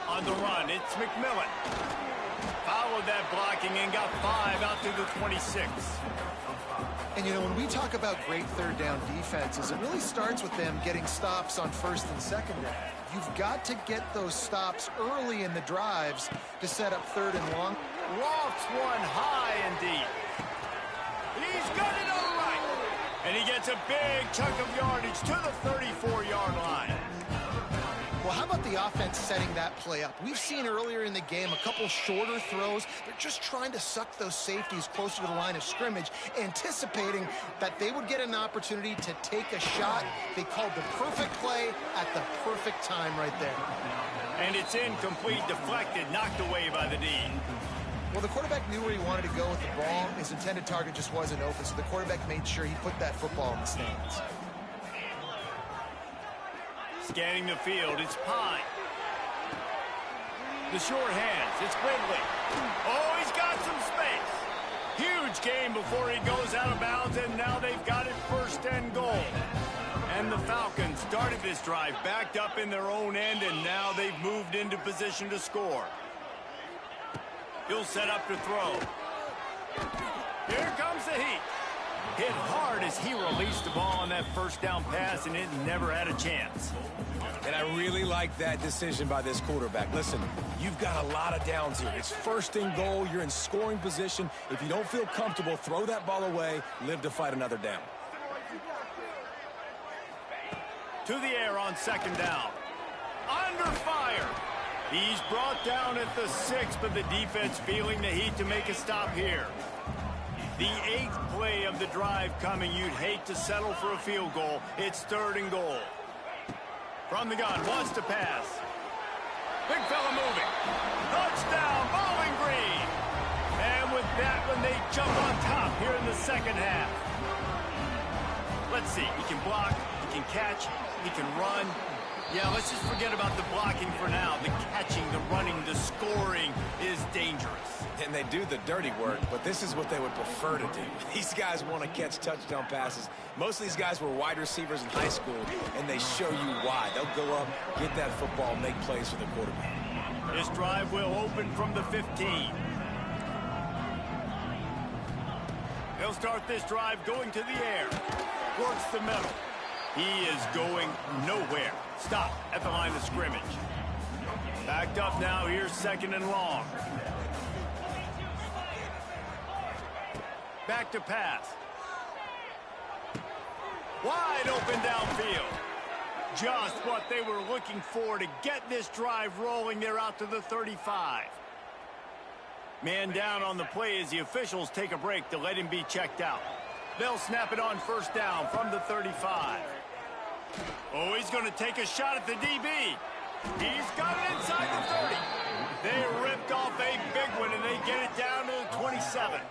On the run, it's McMillan. Followed that blocking and got 5 out to the 26. And, you know, when we talk about great third down defenses, it really starts with them getting stops on first and second down. You've got to get those stops early in the drives to set up third and long. Lofts one high and deep. He's got it on the right. And he gets a big chunk of yardage to the 34-yard line. Well, how about the offense setting that play up? We've seen earlier in the game a couple shorter throws. They're just trying to suck those safeties closer to the line of scrimmage, anticipating that they would get an opportunity to take a shot. They called the perfect play at the perfect time right there. And it's incomplete, deflected, knocked away by the D. Well, the quarterback knew where he wanted to go with the ball. His intended target just wasn't open, so the quarterback made sure he put that football in the stands. Scanning the field, it's Pine. The short hands, it's Quigley. Oh, he's got some space. Huge gain before he goes out of bounds, and now they've got it first and goal. And the Falcons started this drive backed up in their own end, and now they've moved into position to score. He'll set up to throw. Here comes the heat. Hit hard as he released the ball on that first down pass, and it never had a chance. And I really like that decision by this quarterback. Listen, you've got a lot of downs here. It's first and goal. You're in scoring position. If you don't feel comfortable, throw that ball away. Live to fight another down. To the air on second down. Under fire. He's brought down at the 6, but the defense feeling the heat to make a stop here. The 8th play of the drive coming. You'd hate to settle for a field goal. It's third and goal. From the gun, wants to pass. Big fella moving. Touchdown, Bowling Green. And with that one, they jump on top here in the second half. Let's see. He can block, he can catch, he can run. Yeah, let's just forget about the blocking for now. The catching, the running, the scoring is dangerous. And they do the dirty work, but this is what they would prefer to do. These guys want to catch touchdown passes. Most of these guys were wide receivers in high school, and they show you why. They'll go up, get that football, make plays for the quarterback. This drive will open from the 15. They'll start this drive going to the air. Works the middle. He is going nowhere. Stop at the line of scrimmage. Backed up now. Here's 2nd and long. Back to pass. Wide open downfield. Just what they were looking for to get this drive rolling. They're out to the 35. Man down on the play as the officials take a break to let him be checked out. They'll snap it on 1st down from the 35. Oh, he's going to take a shot at the DB. He's got it inside the 30. They ripped off a big one, and they get it down to the 27.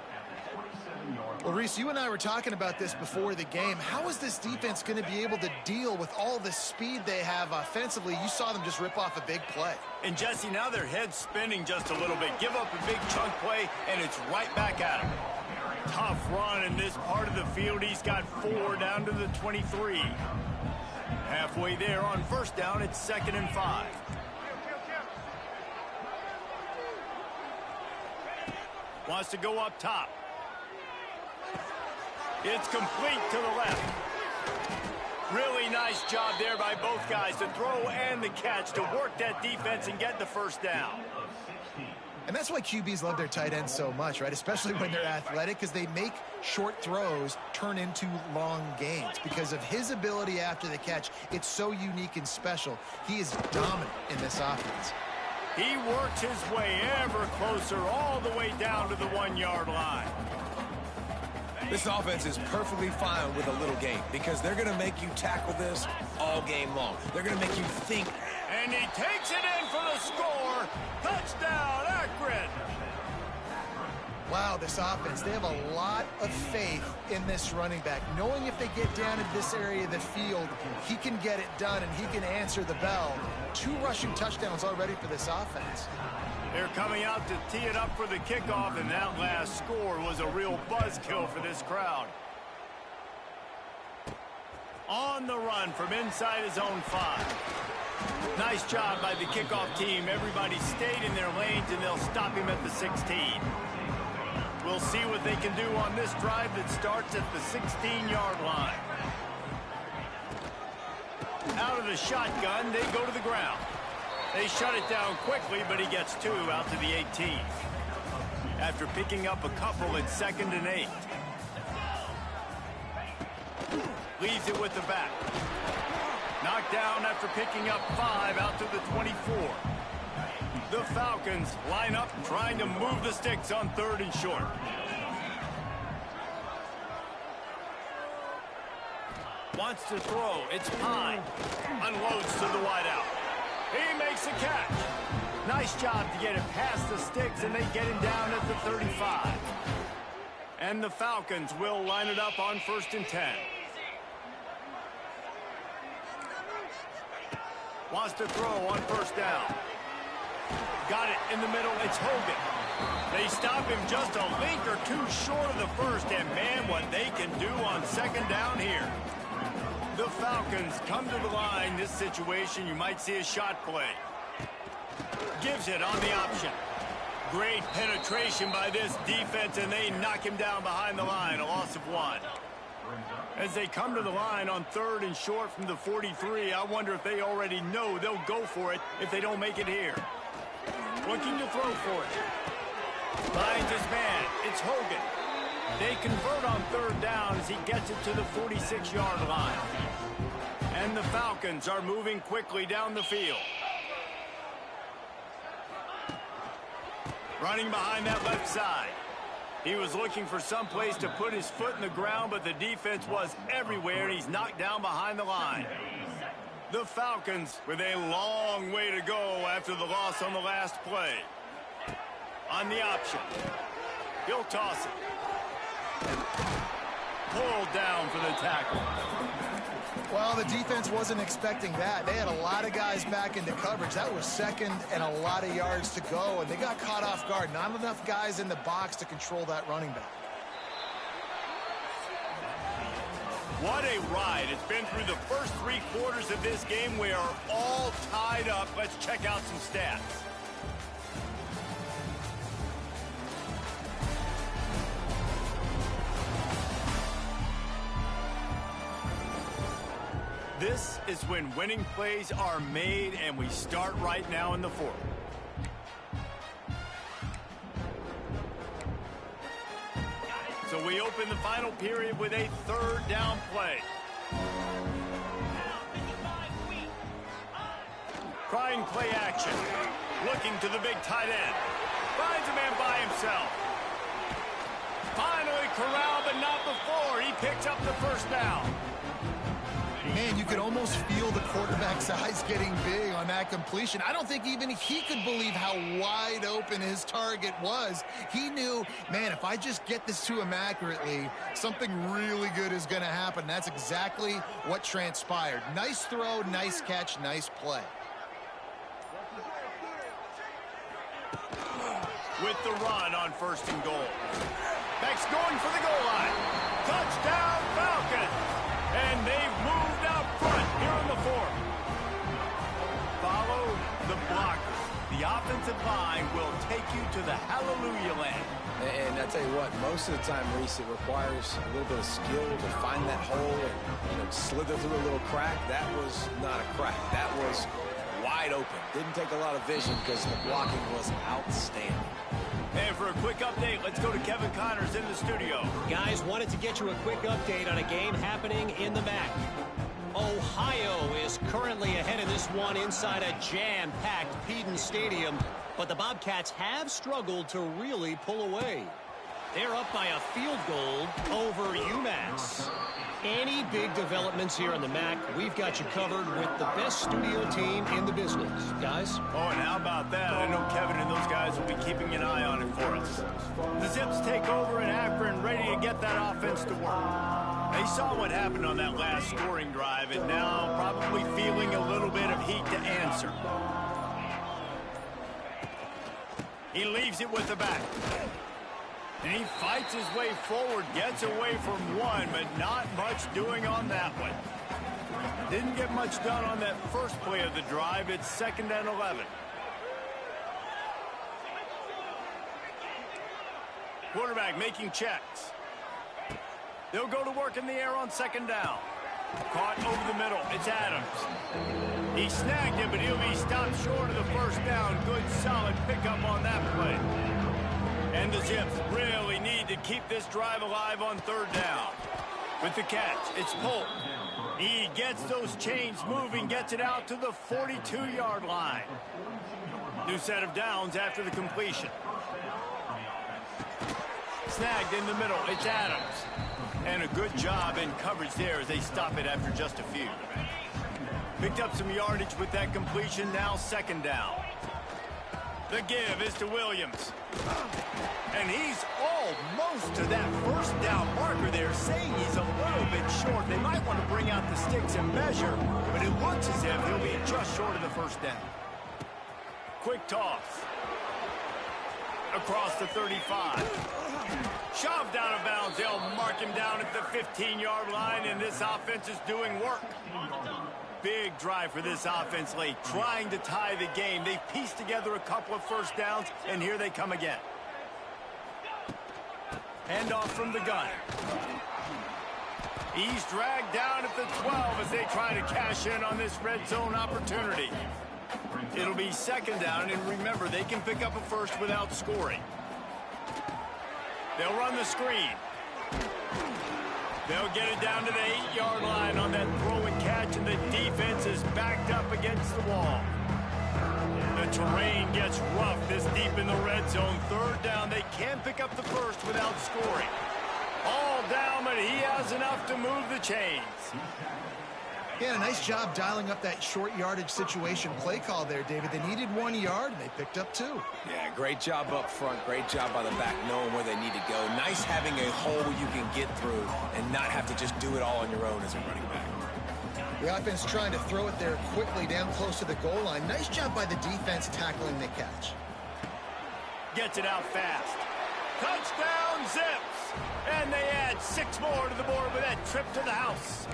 Well, Reese, you and I were talking about this before the game. How is this defense going to be able to deal with all the speed they have offensively? You saw them just rip off a big play. And, Jesse, now their head's spinning just a little bit. Give up a big chunk play, and it's right back at him. Tough run in this part of the field. He's got 4 down to the 23. Halfway there on 1st down, it's 2nd and 5. Wants to go up top. It's complete to the left. Really nice job there by both guys, the throw and the catch, to work that defense and get the 1st down. And that's why QBs love their tight ends so much, right? Especially when they're athletic, because they make short throws turn into long gains. Because of his ability after the catch, it's so unique and special. He is dominant in this offense. He works his way ever closer all the way down to the 1-yard line. This offense is perfectly fine with a little game because they're going to make you tackle this all game long. They're going to make you think. And he takes it in for the score. Touchdown, Akron. Wow, this offense, they have a lot of faith in this running back. Knowing if they get down in this area of the field, he can get it done and he can answer the bell. 2 rushing touchdowns already for this offense. They're coming out to tee it up for the kickoff, and that last score was a real buzzkill for this crowd. On the run from inside his own 5. Nice job by the kickoff team. Everybody stayed in their lanes, and they'll stop him at the 16. We'll see what they can do on this drive that starts at the 16-yard line. Out of the shotgun, they go to the ground. They shut it down quickly, but he gets 2 out to the 18. After picking up a couple, it's 2nd and 8. Leaves it with the back. Knocked down after picking up 5 out to the 24. The Falcons line up trying to move the sticks on 3rd and short. Wants to throw. It's high. Unloads to the wideout. He makes a catch. Nice job to get it past the sticks, and they get him down at the 35. And the Falcons will line it up on 1st and 10. Wants to throw on 1st down. Got it in the middle. It's Hogan. They stop him just a link or 2 short of the 1st, and man, what they can do on 2nd down here. The Falcons come to the line. This situation, you might see a shot play. Gives it on the option. Great penetration by this defense, and they knock him down behind the line, a loss of 1. As they come to the line on 3rd and short from the 43, I wonder if they already know they'll go for it if they don't make it here. Looking to throw for it. Finds his man. It's Hogan. They convert on 3rd down as he gets it to the 46-yard line. And the Falcons are moving quickly down the field. Running behind that left side. He was looking for some place to put his foot in the ground, but the defense was everywhere, and he's knocked down behind the line. The Falcons with a long way to go after the loss on the last play. On the option. He'll toss it. Pulled down for the tackle. Well, the defense wasn't expecting that. They had a lot of guys back into coverage. That was 2nd and a lot of yards to go, and they got caught off guard. Not enough guys in the box to control that running back. What a ride. It's been through the first 3 quarters of this game. We are all tied up. Let's check out some stats. This is when winning plays are made, and we start right now in the fourth. So we open the final period with a third down play. Trying play action. Looking to the big tight end. Finds a man by himself. Finally corralled, but not before. He picks up the first down. Man, you could almost feel the quarterback's eyes getting big on that completion. I don't think even he could believe how wide open his target was. He knew, man, if I just get this to him accurately, something really good is going to happen. That's exactly what transpired. Nice throw, nice catch, nice play. With the run on 1st and goal. Beck's going for the goal line. Touchdown, Falcons! And they've moved out front here in the fourth. Follow the blockers. The offensive line will take you to the hallelujah land. And I tell you what, most of the time, Reese, it requires a little bit of skill to find that hole and slither through a little crack. That was not a crack. That was wide open. Didn't take a lot of vision because the blocking was outstanding. And for a quick update, let's go to Kevin Connors in the studio. Guys, wanted to get you a quick update on a game happening in the MAC. Ohio is currently ahead of this one inside a jam-packed Peden Stadium, but the Bobcats have struggled to really pull away. They're up by a field goal over UMass. Any big developments here in the MAC, we've got you covered with the best studio team in the business. Guys? Oh, and how about that? I know Kevin and those guys will be keeping an eye on it for us. The Zips take over in Akron, ready to get that offense to work. They saw what happened on that last scoring drive, and now probably feeling a little bit of heat to answer. He leaves it with the back. And he fights his way forward, gets away from one, but not much doing on that one. Didn't get much done on that first play of the drive. It's 2nd and 11. Quarterback making checks. They'll go to work in the air on 2nd down. Caught over the middle. It's Adams. He snagged him, but he'll be stopped short of the first down. Good, solid pickup on that play. And the Zips really need to keep this drive alive on 3rd down. With the catch, it's Polk. He gets those chains moving, gets it out to the 42-yard line. New set of downs after the completion. Snagged in the middle, it's Adams. And a good job in coverage there as they stop it after just a few. Picked up some yardage with that completion, now 2nd down. The give is to Williams. And he's almost to that 1st down marker there, saying he's a little bit short. They might want to bring out the sticks and measure, but it looks as if he'll be just short of the 1st down. Quick toss. Across the 35. Shoved out of bounds. They'll mark him down at the 15-yard line, and this offense is doing work. Big drive for this offense late, trying to tie the game. They pieced together a couple of 1st downs, and here they come again. Handoff from the gun. He's dragged down at the 12 as they try to cash in on this red zone opportunity. It'll be 2nd down, and remember, they can pick up a first without scoring. They'll run the screen. They'll get it down to the 8-yard line on that throw and catch, and the defense is backed up against the wall. The terrain gets rough this deep in the red zone. 3rd down, they can pick up the first without scoring. All down, but he has enough to move the chains. Yeah, a nice job dialing up that short yardage situation play call there, David. They needed 1 yard, and they picked up 2. Yeah, great job up front. Great job by the back knowing where they need to go. Nice having a hole you can get through and not have to just do it all on your own as a running back. The offense trying to throw it there quickly down close to the goal line. Nice job by the defense tackling the catch. Gets it out fast. Touchdown, Zips! And they add 6 more to the board with that trip to the house.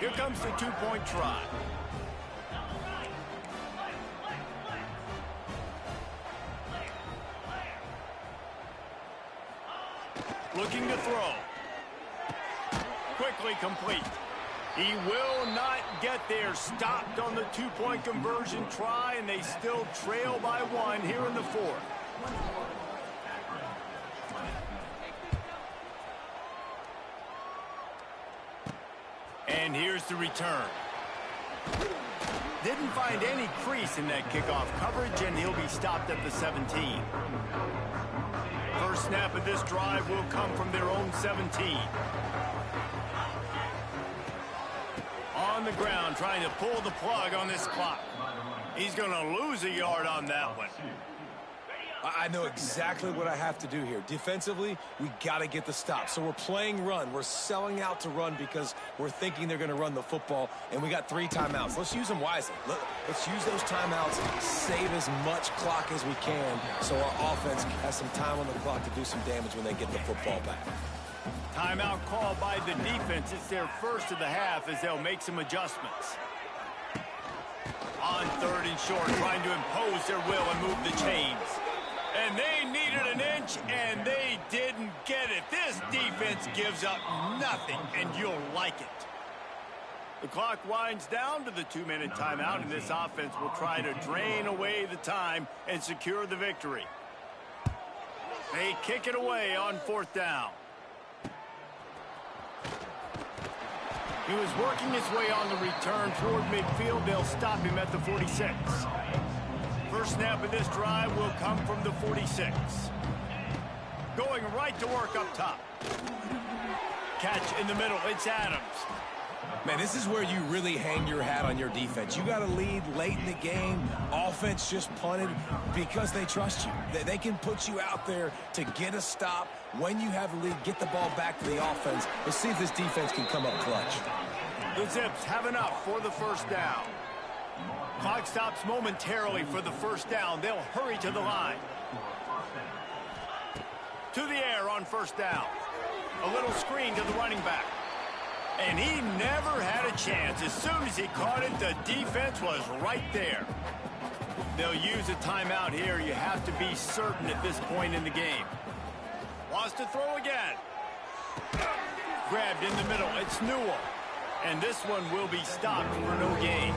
Here comes the 2-point try. Looking to throw. Quickly complete. He will not get there. Stopped on the two-point conversion try, and they still trail by 1 here in the 4th. And here's the return. Didn't find any crease in that kickoff coverage, and he'll be stopped at the 17. First snap of this drive will come from their own 17. On the ground, trying to pull the plug on this clock. He's going to lose a yard on that one. I know exactly what I have to do here. Defensively, we got to get the stop. So we're playing run. We're selling out to run because we're thinking they're going to run the football, and we got 3 timeouts. Let's use them wisely. Let's use those timeouts, save as much clock as we can so our offense has some time on the clock to do some damage when they get the football back. Timeout called by the defense. It's their first of the half as they'll make some adjustments. On 3rd and short, trying to impose their will and move the chains. And they needed an inch, and they didn't get it. This defense gives up nothing, and you'll like it. The clock winds down to the 2-minute timeout, and this offense will try to drain away the time and secure the victory. They kick it away on 4th down. He was working his way on the return toward midfield. They'll stop him at the 46. First snap of this drive will come from the 46. Going right to work up top. Catch in the middle. It's Adams. Man, this is where you really hang your hat on your defense. You got to lead late in the game. Offense just punted because they trust you. They can put you out there to get a stop. When you have the lead, get the ball back to the offense. Let's see if this defense can come up clutch. The Zips have enough for the first down. Clock stops momentarily for the first down. They'll hurry to the line. To the air on first down. A little screen to the running back. And he never had a chance. As soon as he caught it, the defense was right there. They'll use a timeout here. You have to be certain at this point in the game. Wants to throw again. Grabbed in the middle. It's Newell. And this one will be stopped for no gain.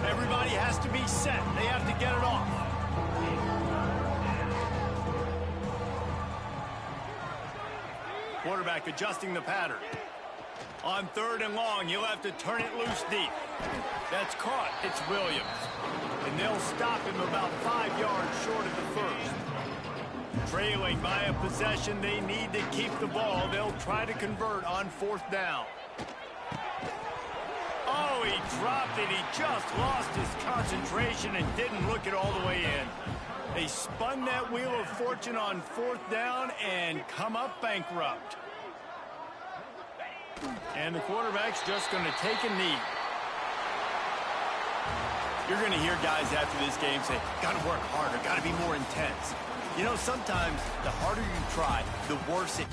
Everybody has to be set. They have to get it off. Quarterback adjusting the pattern. On 3rd and long, you'll have to turn it loose deep. That's caught. It's Williams. And they'll stop him about 5 yards short of the first. Trailing by a possession, they need to keep the ball. They'll try to convert on 4th down. Oh, he dropped it. He just lost his concentration and didn't look it all the way in. They spun that wheel of fortune on 4th down and come up bankrupt. And the quarterback's just going to take a knee. You're going to hear guys after this game say, got to work harder, got to be more intense. You know, sometimes the harder you try, the worse it